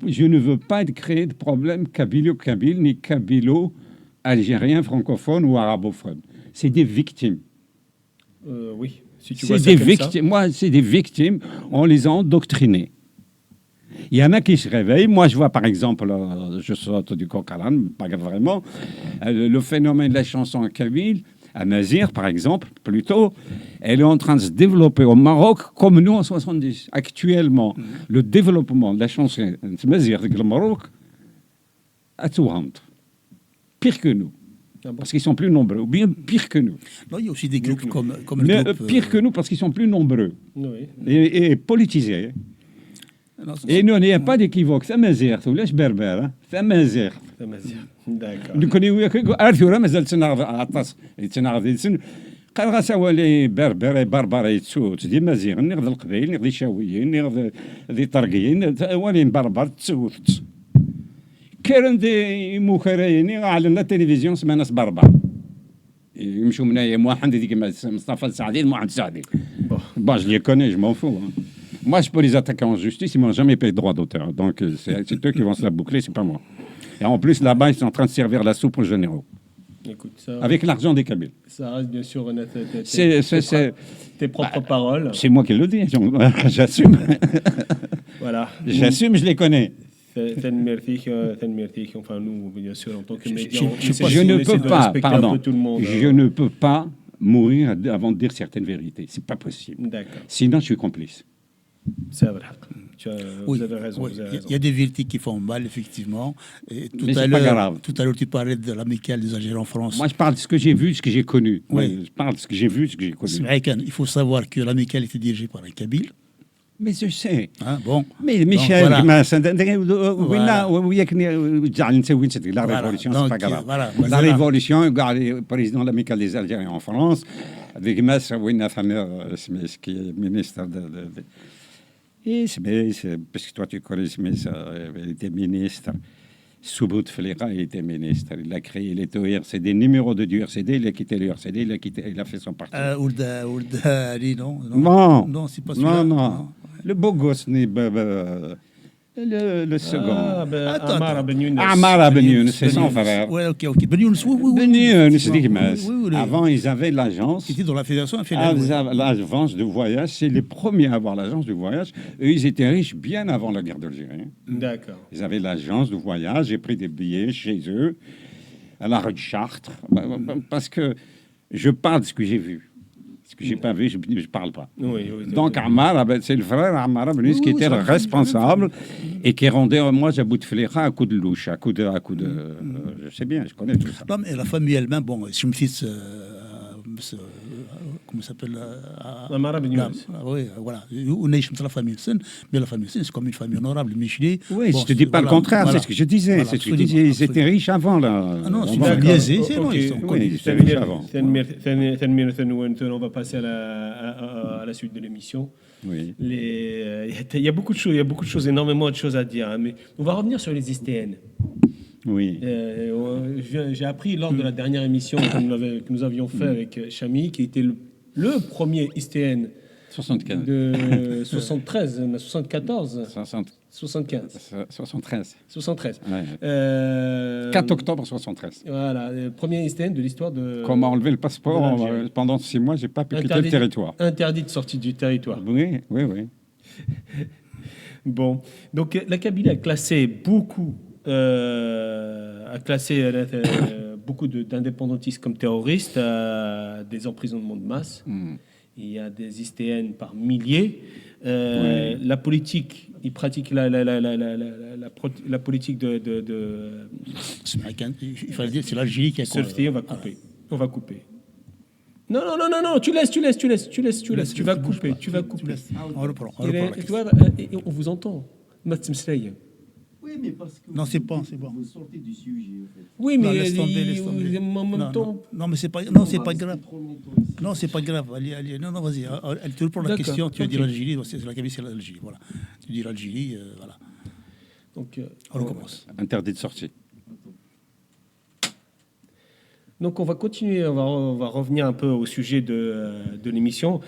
Je ne veux pas créer de problème kabyle-kabyle, ni kabylo-algérien, francophone ou arabophone. C'est des victimes. Oui, si tu vois C'est ça des comme victimes. Moi, c'est des victimes. On les a endoctrinés. Il y en a qui se réveillent. Moi, je vois par exemple, je saute du coq à l'âne, pas vraiment, le phénomène de la chanson en kabyle, à Nazir par exemple, plutôt, elle est en train de se développer au Maroc comme nous en 70. Actuellement, le développement de la chanson Nazir au Maroc, à tout rentre. Pire que nous. Ah bon? Parce qu'ils sont plus nombreux, ou bien pire que nous. Non, il y a aussi des groupes comme le Mais groupe... pire que nous parce qu'ils sont plus nombreux Oui. et politisés. non, Et nous, il n'y a pas d'équivoque. C'est Mazir, tu laisse berbère. C'est Mazir. D'accord. Nous connaissons Arthur, mais elle s'énerve à Atas. Elle s'énerve. قال غاسولي بربر بربر يتسو تدي مزيغ نغد القبيل نغد الشاويين نغد ذي طرقيين ولين بربر تسوت كان دي مخريني على التلفزيون سما ناس بربر يمشوا من ايام واحد ديك مصطفى السعدي واحد سعدي bon je les connais je m'en fous hein. Moi je peux les attaquer en justice ils m'ont jamais payé de droit d'auteur donc c'est eux qui vont se la boucler c'est pas moi et en plus là-bas ils sont en train de servir la soupe aux généraux. Écoute, ça, Avec l'argent des Kabyles. ça reste bien sûr C'est tes propres paroles. C'est moi qui le dis, j'assume. Voilà. J'assume, je les connais. Enfin, nous, bien sûr, en tant que Je- médias, Je ne peux pas, pardon, tout le monde. je ne peux pas mourir avant de dire certaines vérités. C'est pas possible. D'accord, Sinon, je suis complice. c'est vrai. Vous Oui, avez raison. oui. Vous avez Il raison. y a des vérités qui font mal, effectivement. Et Mais c'est pas grave. tout à l'heure, tu parlais de l'amicale des Algériens en France. Moi, je parle de ce que j'ai vu, ce que j'ai connu. Oui. Je parle de ce que j'ai vu, ce que j'ai C'est connu. vrai qu'il faut savoir que l'amicale était dirigée par un Kabyle. Mais je sais. Hein, bon. Mais Michel, voilà. la Voilà. révolution, Donc, c'est pas grave. voilà. La révolution, le président de l'amicale des Algériens en France, avec Massa Ouina Faner, qui est ministre de. Et parce que toi tu connais, mais il était ministre. Soubout Flera, il était ministre. Il a créé, il était au RCD, numéro 2 du RCD, il a quitté le RCD, il a fait son parti. Oulda Ali, non? Non, Non, c'est pas celui-là. non. Le beau gosse, le second. Ah, ben, Attends, Ammar Ben Younes. Ammar Ben Younes, c'est son frère. Oui, ok. Ben Younes, oui. Ben Younes, c'est Oui, Digmas. oui, Avant, ils avaient l'agence. qui était dans la fédération infernale. L'agence de voyage, c'est les premiers à avoir l'agence de voyage. Eux, ils étaient riches bien avant la guerre d'Algérie. D'accord. Ils avaient l'agence de voyage. J'ai pris des billets chez eux, à la rue de Chartres, parce que je parle de ce que j'ai vu. Ce que j'ai pas vu, je ne parle pas. Oui, Donc, Ammar, c'est le frère Ammar Ben Younes qui était le responsable et qui rendait hommage à Bouteflika à coup de louche, à coup de je sais bien, je connais tout ça. Non, mais la famille elle-même, bon, je me fils, comment ça s'appelle Ammar Ben Younes. Oui, voilà. On est la famille Sen, mais la famille Sen, c'est comme une famille honorable, Micheli. Oui, Bon, je te dis pas le contraire, voilà. c'est ce que je disais. Voilà, c'est ce que je absolument, disais. Ils absolument. étaient riches avant, là. Ah non, c'est Avant. une famille aisée, c'est non, Ok. ils sont Oui, connus. ils étaient riches avant. On va passer à la suite de l'émission. Oui. Il y a beaucoup de choses, énormément de choses à dire. Hein, mais on va revenir sur les ISTN. Oui. J'ai appris lors de la dernière émission que nous avions fait avec Chami, qui était le premier ISTN 75. de 73, 74, 60, 75, 73. 73. Ouais. 4 4 octobre 73. Voilà, le premier ISTN de l'histoire de. Comment enlever le de passeport l'Algérie. pendant 6 mois, j'ai pas pu quitter le Interdit- territoire. Interdit de sortie du territoire. Oui, oui, oui. Bon, donc la Kabylie a classé beaucoup, beaucoup d'indépendantistes comme terroristes, des emprisonnements de masse. Hmm. Il y a des ISTN par milliers. Ouais. La politique, ils pratiquent la politique de Il fallait dire que c'est l'Algérie qui a Surfti, on va couper. On va couper. Non, non, non, non, non, tu laisses. Tu vas couper, tu vas couper. On reprend. Il est- la tu question. vois, on vous entend. Matsemsreye. Oui, mais parce que Non, c'est bon, c'est bon. vous sortez du sujet, en fait. Oui, Non, mais laisse tomber, laisse tomber. en même Non, temps. non, non, mais c'est pas, non, c'est On va pas rester grave. trop longtemps ici. Non, c'est pas grave. Allez, allez. Non, non, vas-y. Elle te reprend la D'accord, question. Tu as dit ok. l'Algérie. C'est la Kabylie, c'est l'Algérie. Voilà. Tu dis l'Algérie. Voilà. Donc, On recommence. Interdit de sortie. Donc on va continuer, on va revenir un peu au sujet de l'émission.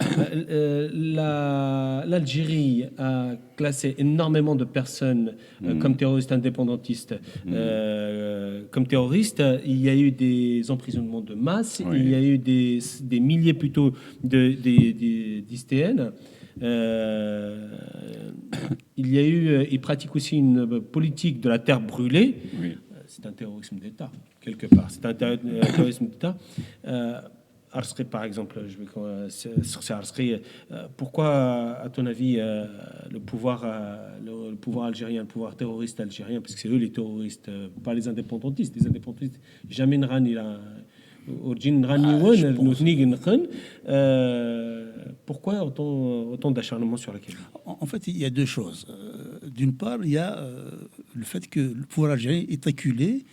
L'Algérie a classé énormément de personnes comme terroristes indépendantistes. Comme terroristes, il y a eu des emprisonnements de masse, Oui. il y a eu des milliers plutôt d'ISTN. Il y a eu, ils pratiquent aussi une politique de la terre brûlée. Oui. C'est un terrorisme d'État, quelque part. C'est un terrorisme d'État. Arsri, par exemple, sur ces Arsri, pourquoi, à ton avis, le pouvoir algérien, le pouvoir terroriste algérien, parce que c'est eux les terroristes, pas les indépendantistes. Les indépendantistes, jamais ne rani la. Pourquoi autant d'acharnement sur la Kabylie? En fait, il y a deux choses. D'une part, il y a le fait que le pouvoir algérien est acculé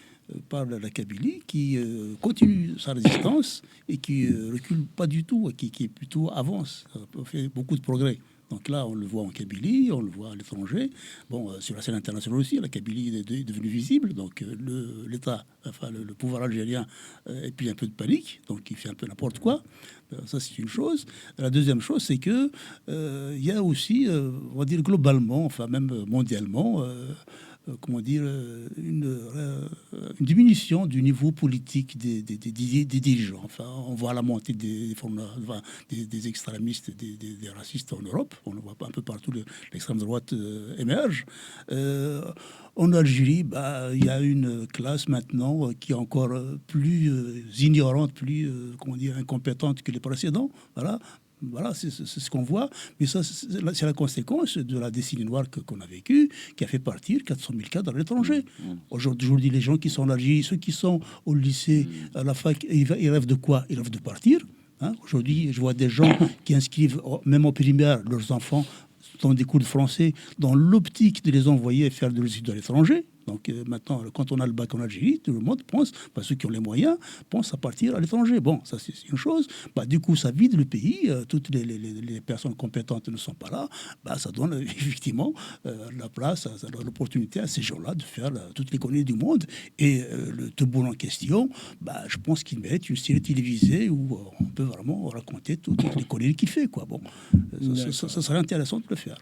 par la Kabylie, qui continue sa résistance et qui recule pas du tout, et qui plutôt avance, fait beaucoup de progrès. Donc là, on le voit en Kabylie, on le voit à l'étranger. Bon, sur la scène internationale aussi, la Kabylie est devenue visible. Donc l'État, enfin le pouvoir algérien, est puis un peu de panique. Donc il fait un peu n'importe quoi. Ça, c'est une chose. La deuxième chose, c'est que il y a aussi, on va dire globalement, enfin même mondialement, comment dire, une diminution du niveau politique des dirigeants. Enfin, on voit la montée des extrémistes, des racistes en Europe. On le voit un peu partout, l'extrême droite émerge. En Algérie, il y a une classe maintenant qui est encore plus ignorante, plus comment dire, incompétente que les précédents. Voilà. Voilà, c'est ce qu'on voit. Mais ça, c'est la conséquence de la décennie noire qu'on a vécue, qui a fait partir 400 000 cadres à l'étranger. Aujourd'hui, les gens qui sont en Algérie, ceux qui sont au lycée, à la fac, ils rêvent de quoi? Ils rêvent de partir. Hein. Aujourd'hui, je vois des gens qui inscrivent, même en primaire, leurs enfants dans des cours de français, dans l'optique de les envoyer faire de l'études à l'étranger. Donc maintenant, quand on a le bac en Algérie, tout le monde pense, ceux qui ont les moyens, pensent à partir à l'étranger. Bon, ça c'est une chose. Du coup, ça vide le pays. Toutes les personnes compétentes ne sont pas là. Ça donne effectivement la place, ça donne l'opportunité à ces gens-là de faire toutes les conneries du monde. Et le Tebboune en question, je pense qu'il mérite une série télévisée où on peut vraiment raconter toutes les conneries qu'il fait. Quoi. Bon, ça serait intéressant de le faire.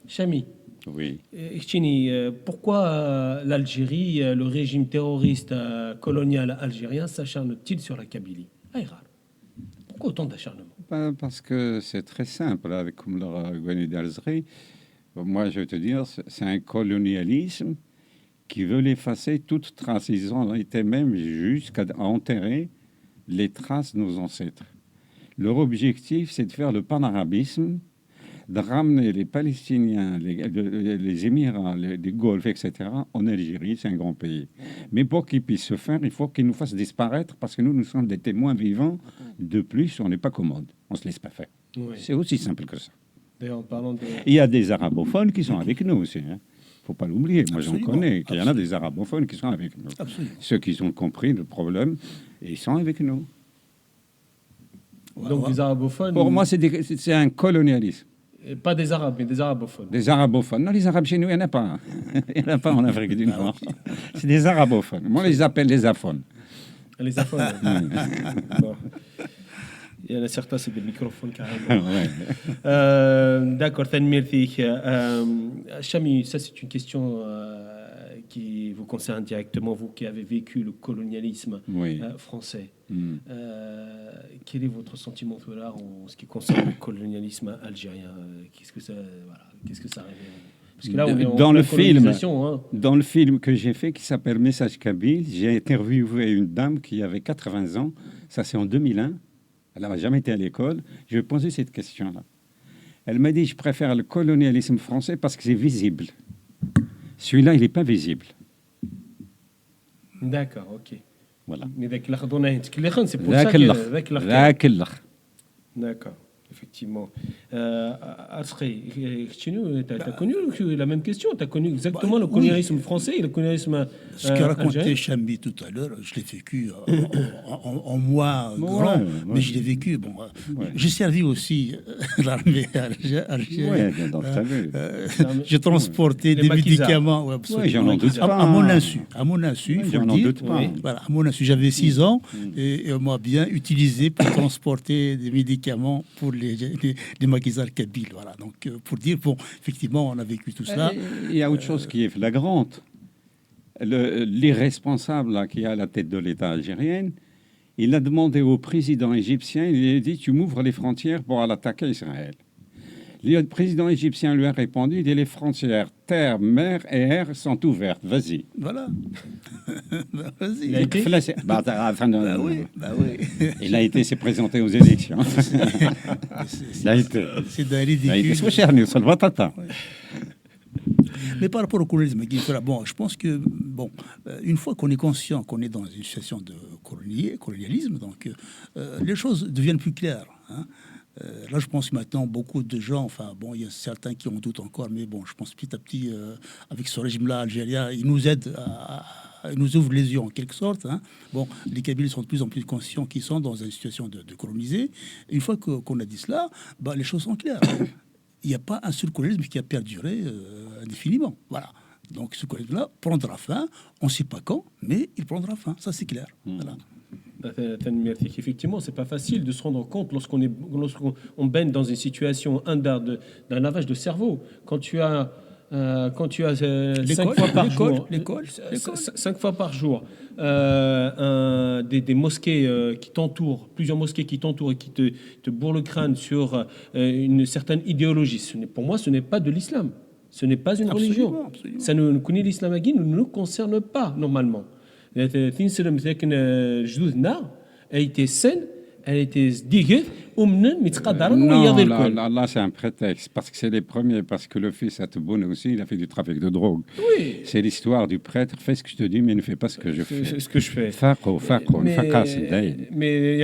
Chami. Oui. Pourquoi l'Algérie, le régime terroriste colonial algérien, s'acharne-t-il sur la Kabylie? Pourquoi autant d'acharnement? Parce que c'est très simple, avec comme le Gwenny d'Algérie. Moi, je vais te dire, c'est un colonialisme qui veut effacer toute trace. Ils ont été même jusqu'à enterrer les traces de nos ancêtres. Leur objectif, c'est de faire le panarabisme, de ramener les Palestiniens, les Émirats, les Golfe, etc., en Algérie. C'est un grand pays. Mais pour qu'ils puissent se faire, il faut qu'ils nous fassent disparaître parce que nous sommes des témoins vivants. De plus, on n'est pas commode. On ne se laisse pas faire. Oui. C'est aussi simple que ça. D'ailleurs, en parlant de... Il y a des arabophones qui sont avec nous aussi. Il ne faut pas l'oublier. Moi, j'en connais. Il y en a des arabophones qui sont avec nous. Absolument. Ceux qui ont compris le problème, ils sont avec nous. Donc, les arabophones... Pour moi, c'est un colonialisme. Pas des arabes, mais des arabophones. Des arabophones. Non, les arabes chez nous, il n'y en a pas. Il n'y en a pas en Afrique du Nord. C'est des arabophones. Moi, je les appelle les aphones. Les aphones. Bon. Il y en a certains, c'est des microphones carrément. Ouais. D'accord, Tanmir Fik. Chami, ça c'est une question qui vous concerne directement, vous qui avez vécu le colonialisme Oui. français. Mm. Quel est votre sentiment là, en ce qui concerne le colonialisme algérien? Qu'est-ce que ça révèle? Parce que là, on est en Dans le colonisation, hein. Dans le film que j'ai fait, qui s'appelle Message Kabyle, j'ai interviewé une dame qui avait 80 ans. Ça, c'est en 2001. Elle n'avait jamais été à l'école. Je lui ai posé cette question-là. Elle m'a dit, je préfère le colonialisme français parce que c'est visible. Celui-là, il n'est pas visible. D'accord, ok. Voilà. Mais avec l'Ardonnaï, c'est pour ça que avec l'Ardonnaï. D'accord, effectivement. Asri, tu as connu la même question, tu as connu exactement le colonialisme français et le colonialisme Ce qu'a raconté algérien. Chambi tout à l'heure, je l'ai vécu en moi grand, mais je l'ai vécu. Bon, j'ai servi aussi l'armée algérienne. Oui, donc t'as vu. J'ai transporté Les des maquisards. médicaments. Ouais, Oui, j'en en doute pas. à mon insu, il faut J'en le en dire. doute pas. Oui. Voilà, à mon insu, j'avais 6 ans et on m'a bien utilisé pour transporter des médicaments pour les maquisards kabyles. Voilà, donc pour dire, bon, effectivement, on a vécu tout cela. Il y a autre chose qui est flagrante. L'irresponsable là, qui est à la tête de l'État algérien, il a demandé au président égyptien, il a dit, tu m'ouvres les frontières pour aller attaquer Israël. Le président égyptien lui a répondu, il dit, les frontières terre, mer et air sont ouvertes, vas-y. Voilà. Bah, vas-y. Il a été Bah, oui, bah oui. il a été s'est présenté aux élections. Il a été. C'est d'un Il a été ridicule. سوشيرني وصل بطاطا. Mais par rapport au colonialisme, bon, je pense que bon, une fois qu'on est conscient qu'on est dans une situation de colonialisme, donc les choses deviennent plus claires. Hein. Là, je pense que maintenant, beaucoup de gens, enfin, bon, il y a certains qui en doutent encore, mais bon, je pense petit à petit, avec ce régime-là algérien, il nous aide il nous ouvre les yeux en quelque sorte. Hein. Bon, les Kabyles sont de plus en plus conscients qu'ils sont dans une situation de coloniser. Une fois qu'on a dit cela, bah, les choses sont claires. Il n'y a pas un seul colonialisme qui a perduré indéfiniment. Voilà. Donc ce colonialisme-là prendra fin. On ne sait pas quand, mais il prendra fin. Ça, c'est clair. Voilà. Effectivement, c'est pas facile de se rendre compte lorsqu'on baigne dans une situation d'un lavage de cerveau. Quand tu as 5 fois par jour, l'école. 5 fois par jour, des mosquées qui t'entourent, plusieurs mosquées qui t'entourent et qui te bourrent le crâne sur une certaine idéologie. Pour moi, ce n'est pas de l'islam. Ce n'est pas une religion. Absolument. Ça nous connaît l'islam ne nous concerne pas normalement. جدودنا elle était saine, elle était digue, Non, là, c'est un prétexte, parce que c'est les premiers, parce que le fils à Tebboune aussi, il a fait du trafic de drogue. Oui. C'est l'histoire du prêtre, fais ce que je te dis, mais ne fais pas ce que je fais. C'est ce que je fais. Mais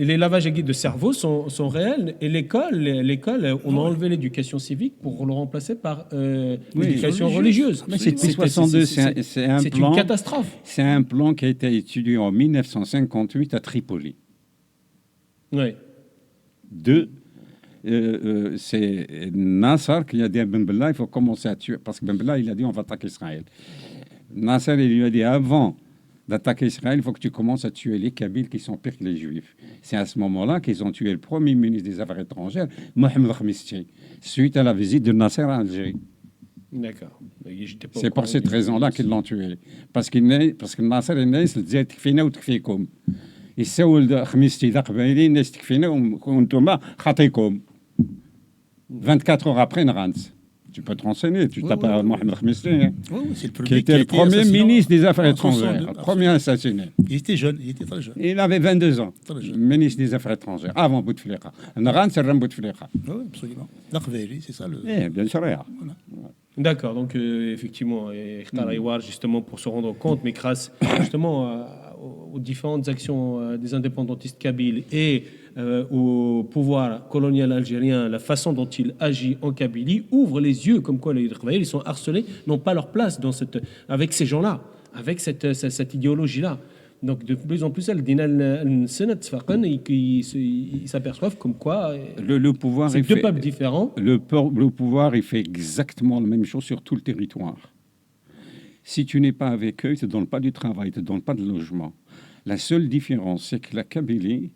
les lavages de cerveau sont réels, et l'école, on a enlevé l'éducation civique pour le remplacer par l'éducation religieuse. Mais c'est depuis 62, c'est un plan. Une catastrophe. C'est un plan qui a été étudié en 1958 à Tripoli. Oui. C'est Nasser qui a dit à Ben Bella, il faut commencer à tuer, parce que Ben Bella, il a dit, on va attaquer Israël. Nasser, il lui a dit, avant d'attaquer Israël, il faut que tu commences à tuer les Kabyles qui sont pires que les Juifs. C'est à ce moment-là qu'ils ont tué le premier ministre des Affaires étrangères, Mohamed Khmisti, suite à la visite de Nasser à Algérie. D'accord. C'est pour cette raison-là qu'ils l'ont tué. Parce que Nasser, il disait, تكفينا وتكفيكم. يسول خميستي ذا قبايلي الناس تكفينا وانتم خاطيكم 24 heures après Narans. Tu peux te renseigner, tu tapes à Mohamed Khmisti, qui était le premier ministre des Affaires étrangères, le premier assassiné. Il était jeune, il était très jeune. Il avait 22 ans, Très jeune. ministre des Affaires étrangères, avant Bouteflika. Narans, c'est Ram Bouteflika. Oui, absolument. L'Akhveli, c'est ça le. Bien sûr. D'accord, donc effectivement, justement pour se rendre compte, mais grâce justement aux différentes actions des indépendantistes kabyles et au pouvoir colonial algérien, la façon dont il agit en Kabylie ouvre les yeux, comme quoi les Khwaïl, ils sont harcelés, n'ont pas leur place avec ces gens-là, avec cette idéologie-là. Donc de plus en plus, ils s'aperçoivent comme quoi le pouvoir c'est deux peuples différents. Le pouvoir, il fait exactement la même chose sur tout le territoire. Si tu n'es pas avec eux, ils ne te donnent pas du travail, ils ne te donnent pas de logement. La seule différence, c'est que la Kabylie,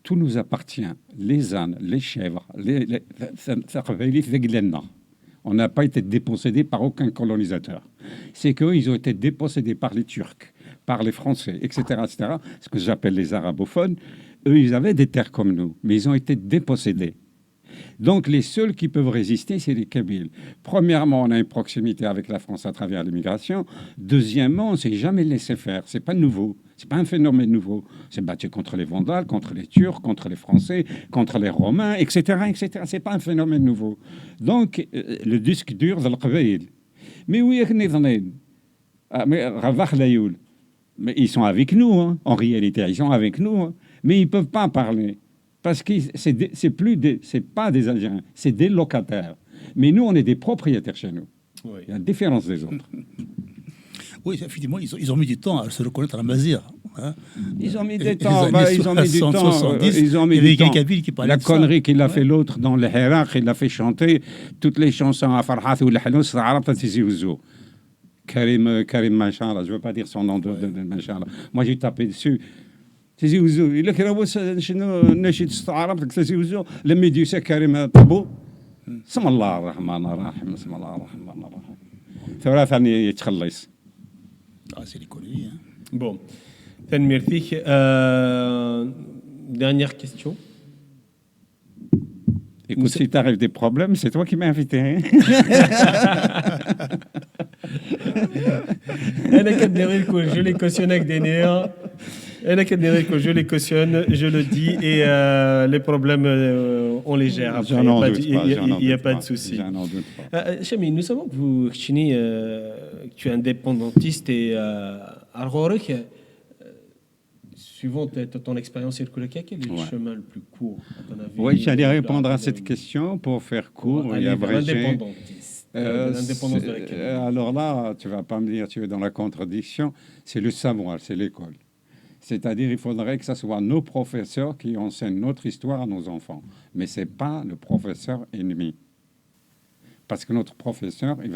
tout nous appartient. Les ânes, les chèvres, on n'a pas été dépossédés par aucun colonisateur. C'est qu'eux, ils ont été dépossédés par les Turcs, par les Français, etc., etc. Ce que j'appelle les arabophones. Eux, ils avaient des terres comme nous, mais ils ont été dépossédés. Donc, les seuls qui peuvent résister, c'est les Kabyles. Premièrement, on a une proximité avec la France à travers l'immigration. Deuxièmement, on ne s'est jamais laissé faire. C'est pas nouveau. C'est pas un phénomène nouveau. C'est battu contre les Vandales, contre les Turcs, contre les Français, contre les Romains, etc., etc. C'est pas un phénomène nouveau. Donc, le disque dur de l'Qbaïl. Mais oui, mais ils sont avec nous, hein. En réalité, ils sont avec nous, hein. Mais ils peuvent pas parler. Parce que c'est pas des Algériens, c'est des locataires. Mais nous, on est des propriétaires chez nous. Oui. Il y a une différence des autres. Oui, effectivement, ils ont mis du temps à se reconnaître à Mazir. Hein. Ils ont mis Les du temps. années Ils ont mis du 60, temps. 70, Ils ont mis il y avait du temps. quelqu'un Kabyle qui parlait La de ça. connerie qu'il a fait l'autre dans le Hirak, il a fait chanter toutes les chansons à Farhat ou l'Halous, Karim Machala, je ne veux pas dire son nom de Machala. Moi, j'ai tapé dessus. تيجي وزو الا كان هو شنو نشيد استعرب تيجي وزو لما يدير كريم طبو بسم الله الرحمن الرحيم بسم الله الرحمن الرحيم ثلاثة يتخلص. C'est les conneries. Hein. Bon, merci. Dernière question. Écoute, si t'arrives des problèmes, c'est toi qui m'as invité. Hein. Je les cautionne avec des nerfs. Je les cautionne, je le dis, et les problèmes, on les gère. Après, il n'y a pas de souci. Chami, nous savons que vous, Chini, tu es indépendantiste et Argorek, suivant ton expérience circulaire, quel est le chemin le plus court, à ton avis? Oui, j'allais répondre à cette question pour faire court et abréger. L'indépendance de la Kabylie. Alors là, tu ne vas pas me dire tu es dans la contradiction, c'est le savoir, c'est l'école. C'est-à-dire il faudrait que ce soit nos professeurs qui enseignent notre histoire à nos enfants. Mais ce n'est pas le professeur ennemi. Parce que notre professeur, il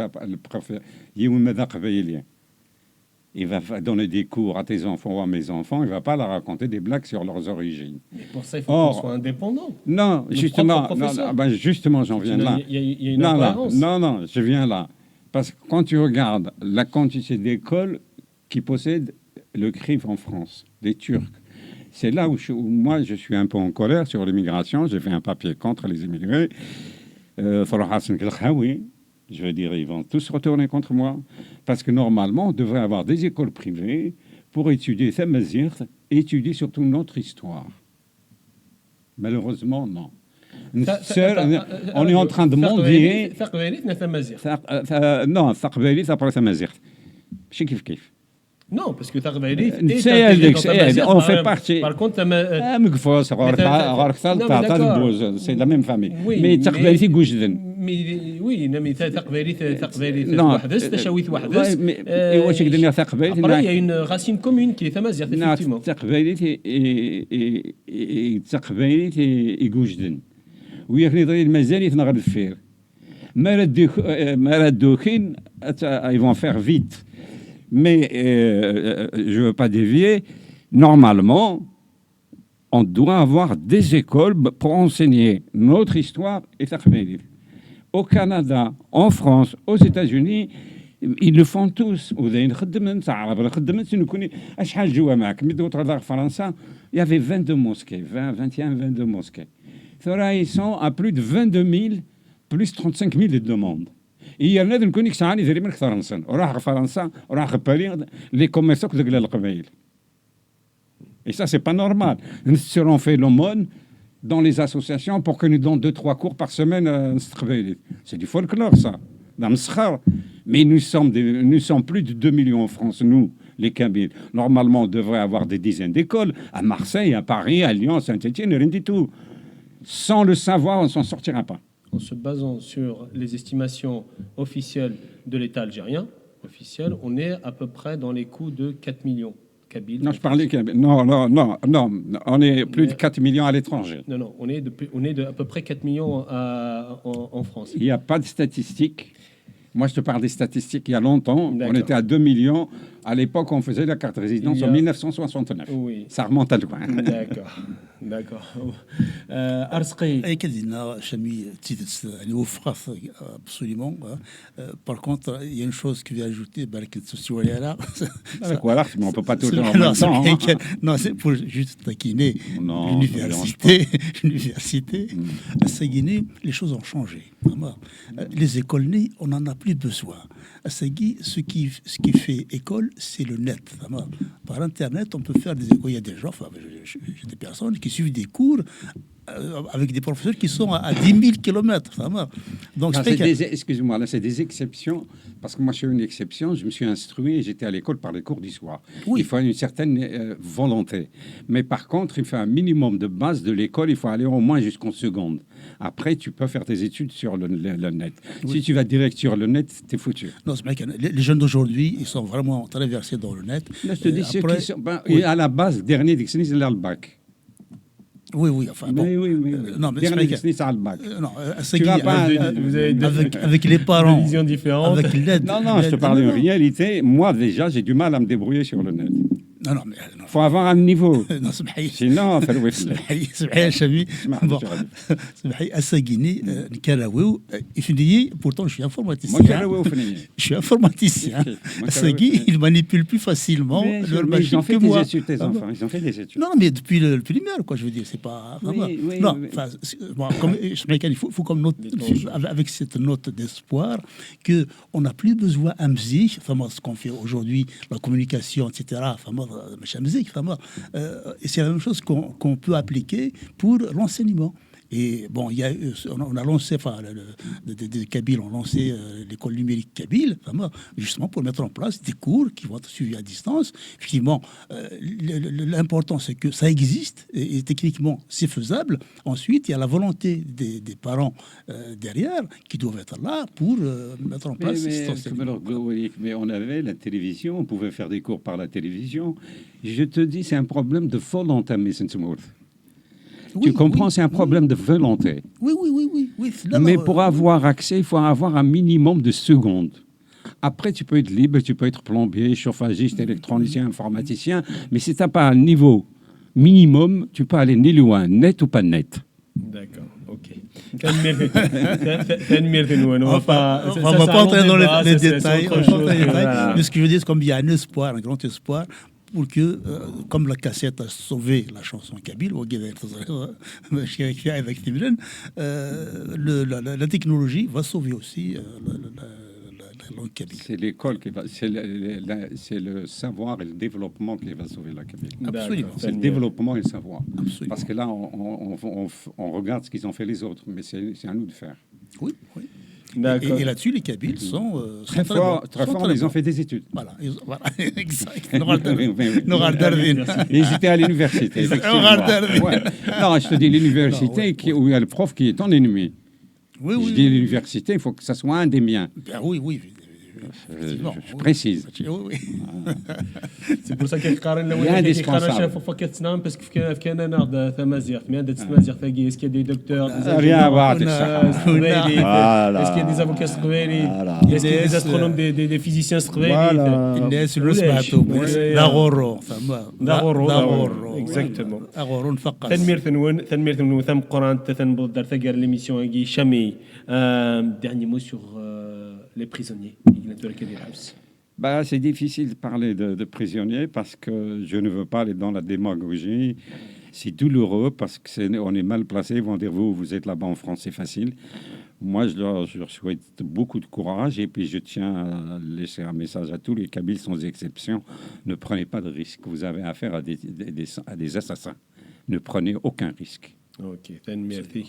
va donner des cours à tes enfants ou à mes enfants, il ne va pas leur raconter des blagues sur leurs origines. Mais pour ça, il faut qu'on soit indépendant. Non, justement, justement, j'en viens là. Il y a une incohérence. Non, je viens là. Parce que quand tu regardes la quantité d'écoles qui possèdent le CRIF en France, des Turcs, c'est là où moi je suis un peu en colère sur l'immigration. J'ai fait un papier contre les immigrés. Je veux dire, ils vont tous retourner contre moi. Parce que normalement, on devrait avoir des écoles privées pour étudier Thamazir, étudier surtout notre histoire. Malheureusement, non. On est en train de mendier. Non, Thaqbaïli, ça parle Thamazir. Je sais kif. Non, parce que Thaqbaïli, on fait partie. Par contre, c'est la même famille. Mais Thaqbaïli, Goujden. Oui, mais Thaqbaïli, وحدة تشاويت وحدة. واش يقدر Thaqbaïli. Après, il y a une racine commune qui est Thamazir, effectivement. Thaqbaïli et Goujden. وياك نضري المازال يتنغر الفير. Maradoukin, ils vont faire vite. Mais je ne veux pas dévier. Normalement, on doit avoir des écoles pour enseigner notre histoire et Thaqbaïli. Au Canada, en France, aux États-Unis, ils le font tous. Il y avait 22 mosquées, 22 mosquées. Ils sont à plus de 22 000, plus 35 000 de demandes. Il y en a qui sont allés vers France. Les commerçants de l'Qbaïl. Et ça, c'est pas normal. Nous serons fait l'aumône dans les associations pour que nous donnent 2-3 cours par semaine. C'est du folklore, ça. Mais nous sommes plus de 2 millions en France, nous, les Kabyles. Normalement, on devrait avoir des dizaines d'écoles à Marseille, à Paris, à Lyon, à Saint-Étienne, rien du tout. Sans le savoir, on ne s'en sortira pas. En se basant sur les estimations officielles de l'État algérien, on est à peu près dans les coûts de 4 millions Kabyles. Non, je parlais Kabyles. Non, on est plus de 4 millions à l'étranger. Non, on est de à peu près 4 millions en France. Il n'y a pas de statistiques. Moi, je te parle des statistiques il y a longtemps. On était à 2 millions À l'époque, on faisait la carte résidence Il y a- en 1969. Oui. Ça remonte à loin. D'accord. D'accord. Arsqi. أي كدينا شامي يعني وفقه absolument. Par contre, il y a une chose que je vais ajouter, بالك تسوي عليها. Voilà, mais on ne peut pas tout le temps en Non, même temps. hein. non, c'est pour juste taquiner Non, l'université. L'université, à Saguiné, les choses ont changé. Vraiment. Les écoles, on n'en a plus besoin. À Sagui, ce qui fait école, c'est le net. Vraiment. Par Internet, on peut faire des écoles. Il y a des gens, enfin, j'ai des personnes qui suivent des cours avec des professeurs qui sont à 10 000 km. Donc, Là, c'est c'est vrai des- excusez-moi, là, c'est des exceptions. Parce que moi, je suis une exception. Je me suis instruit et j'étais à l'école par les cours du soir. Oui. Il faut une certaine volonté. Mais par contre, il faut un minimum de base de l'école. Il faut aller au moins jusqu'en seconde. Après, tu peux faire tes études sur le net. Oui. Si tu vas direct sur le net, t'es foutu. non, c'est vrai que les jeunes d'aujourd'hui, ils sont vraiment très versés dans le net. Là, je te dis, ceux Après- qui sont... ben, oui. à la base, dernier dictionnaire, c'est le bac. Oui, enfin bon. Oui. Non, mais c'est Dernier vrai que- dictionnaire, c'est le bac. Non, à Tu Sagui, vas pas... Vous avez deux- avec les parents, deux visions différentes. avec l'aide. Non, je te parle de réalité. Moi, déjà, j'ai du mal à me débrouiller sur le net. Non, mais non. Il faut avoir un niveau. Non, سمحي Sinon, faire le سمحي يا شبي bon سمحي أساقيني نكراويو إفنيي pourtant je suis Moi, informaticien je je suis informaticien Moi, Asagui il manipule plus facilement le mais ils ont machine fait que des moi études, tes enfants. Ils ont fait des études. non mais depuis le primaire quoi je veux dire c'est pas Oui, vraiment- oui, non oui. enfin bon, comme il faut comme note avec cette note d'espoir que on n'a plus besoin à musique enfin moi, ce qu'on fait aujourd'hui la communication etc enfin moi musique enfin moi et c'est la même chose qu'on peut appliquer pour l'enseignement. Et bon, il y a, on a lancé, enfin, des Kabyles ont lancé l'école numérique Kabyle, vraiment, justement pour mettre en place des cours qui vont être suivis à distance. Effectivement, l'important c'est que ça existe et techniquement c'est faisable. Ensuite, il y a la volonté des parents derrière qui doivent être là pour mettre en place cet enseignement. Mais on avait la télévision, on pouvait faire des cours par la télévision. Je te dis, c'est un problème de volonté, tu comprends, c'est un problème de volonté. Oui. Là, Mais pour avoir accès, il faut avoir un minimum de secondes. Après, tu peux être libre, tu peux être plombier, chauffagiste, électronicien, informaticien. Mais si tu n'as pas un niveau minimum, tu peux aller ni loin, net ou pas net. D'accord, ok. On On va pas entrer dans les détails. Mais ce que je veux dire, c'est comme il y a un espoir, un grand espoir, pour que, comme la cassette a sauvé la chanson kabyle, la technologie va sauver aussi la langue kabyle. C'est l'école qui va, c'est le savoir et le développement qui va sauver la Kabylie. Absolument. C'est le développement et le savoir. Absolument. Parce que là, on regarde ce qu'ils ont fait les autres, mais c'est à nous de faire. Oui. D'accord. Et là-dessus, les Kabyles sont Très fort, ils ont fait des études. Voilà, exact. Nora Darwin. Ils étaient à l'université. effectivement. Ouais. Non, je te dis l'université où il y a le prof qui est ton ennemi. Je dis l'université, il faut que ça soit un des miens. Oui. Je précise. C'est pour ça كيقارن Il est indispensable. فكرتنا باسكو في كان ناض ثمازيغ مي عندها تمازيغ ثاقي اسكي دي دكتور Rien à voir avec ça. اسكي دي زافوكا صقبيلي اسكي دي استرونوم دي فيزيسيان صقبيلي الناس اللي سمعتوا داغورو داغورو اكزاكتومون داغورو نفقس تنمير ثنون ثم قران تنبض دار ثقار ليميسيون هاكي شامي dernier mot sur les prisonniers. Bah, c'est difficile de parler de prisonniers parce que je ne veux pas aller dans la démagogie. C'est douloureux parce qu'on est mal placé. Ils vont dire, vous êtes là-bas en France, c'est facile. Moi, je leur souhaite beaucoup de courage et puis je tiens à laisser un message à tous les Kabyles sans exception. Ne prenez pas de risques. Vous avez affaire à des assassins. Ne prenez aucun risque. Ok, merci.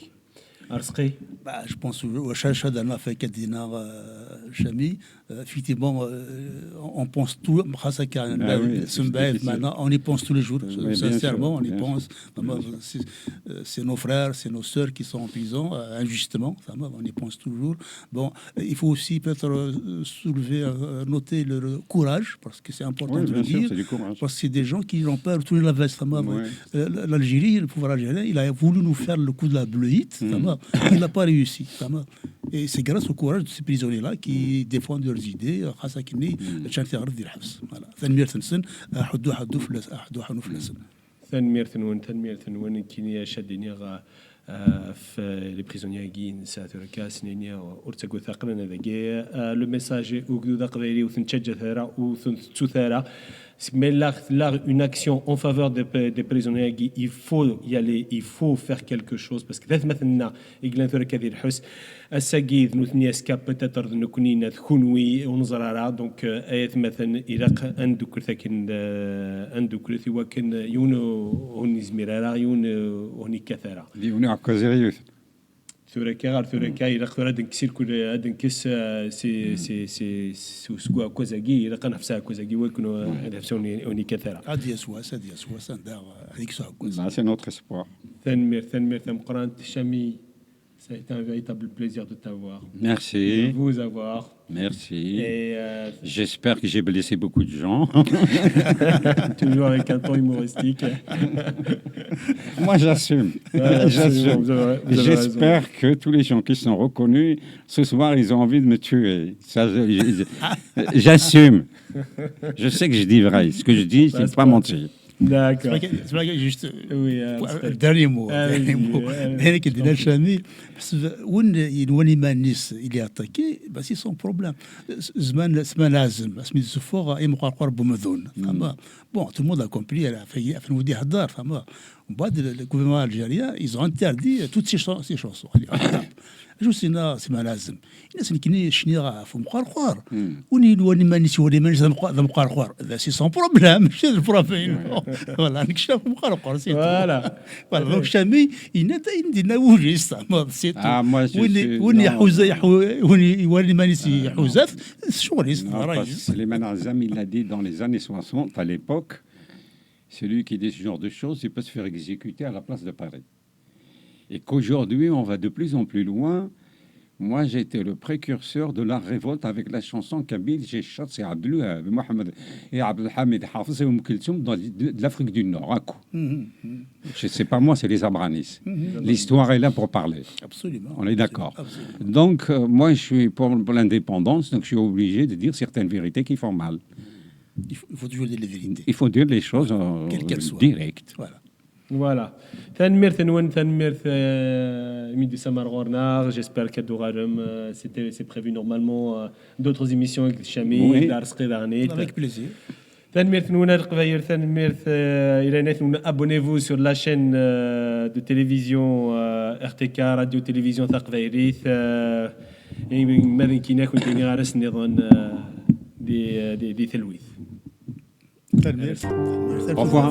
Arsqi. Je pense au Chacha d'Anna fait Kadina Chami. Effectivement, on pense tout. Maintenant, on y pense tous les jours. Sincèrement, on y pense. C'est nos frères, c'est nos sœurs qui sont en prison injustement. On y pense toujours. Bon, il faut aussi peut-être soulever, noter le courage parce que c'est important de le dire. Parce que c'est des gens qui ont peur de tourner la veste. L'Algérie, le pouvoir algérien, il a voulu nous faire le coup de la bleuite. Il n'a pas réussi. Et c'est grâce au courage de ces prisonniers-là qui défendent leurs idées. خاصة كني كان في غرض ديال الحبس. Voilà. ثاني تنسن حدو فلاس حدو فلاس. تنمير ثنون كينيا شاديني في لي بريزونيير كين ساتور كاس نينيا اورتاغو ثقلنا ذاكي لو ميساج او كدو داقبيلي وثنتشجع ثارا وثنتسو ثارا mais là, une action en faveur des prisonniers, il faut y aller, il faut faire quelque chose parce que مثلا يقلن كذي الحس الساقيد نوثني اسكاب بتاتر نكونين تكونوي ونزرارا دونك ايات مثلا إراق اندوك ثاكن اندوك ثي وكن يونو هوني زميرارا يونو هوني كثرة يونو عكازيريوث ثوركا إراق ثورا دنكسير كل دنكس سي سكوا كوزاكي إراق نفسها كوزاكي وكنو نفسهم هوني كثرة هذه سواس هذيك سوا كوز. C'est notre espoir. ثنمير ثمقران تشامي. Ça a été un véritable plaisir de t'avoir. Merci. De vous avoir. Merci. Et j'espère que j'ai blessé beaucoup de gens. toujours avec un ton humoristique. Moi, j'assume. Ouais, j'assume. Vous avez j'espère raison. que tous les gens qui sont reconnus, ce soir, ils ont envie de me tuer. Ça, j'assume. Je sais que je dis vrai. Ce que je dis, c'est pas mentir. D'accord. C'est vrai que juste Oui, dernier mot. هنا كدينا شامي بس وين ينوني ما الناس اللي اتاكي بس سون بروبليم زمان لازم سميتو فوق اي مقرقر بمذون فما بون تو الموند ا كومبري في نودي هدار فما ومن بعد الجوفرنمون الجزائري ايزون انتردي توت سي شونسون جو سينا سما لازم الناس اللي كاينين شنيغا في مقرقر وني ما نيس ولي ما نزل مقرقر ذا سي سون بروبليم ماشي البروبليم فوالا نكشف مقرقر سي فوالا دونك شامي يندينا وجيست سي وين وين ما نيس يحوزف شغل Slimane Azam, il l'a dit dans les années 60, à l'époque, celui qui dit ce genre de choses, il peut se faire exécuter à la place de Paris. Et qu'aujourd'hui, on va de plus en plus loin. Moi, j'ai été le précurseur de la révolte avec la chanson Kabyle. J'ai chassé Abdel Mohamed et Abdelhamid Hafez et Kulthum de l'Afrique du Nord, à coup. C'est pas moi, c'est les Abranis. L'histoire est là pour parler. Absolument. On est d'accord. Donc, moi, je suis pour l'indépendance, donc je suis obligé de dire certaines vérités qui font mal. Il faut toujours dire les vérités. Il faut dire les choses directes. Voilà. Voilà. Tanmir Midi Samar Gornar, j'espère que c'est prévu normalement d'autres émissions avec Chami, Avec plaisir. Abonnez-vous sur la chaîne de télévision RTK, Radio-Télévision Thaqvaïrith. Et ماذا كي ناكل كي غارس نظن دي ثلويث. Au revoir.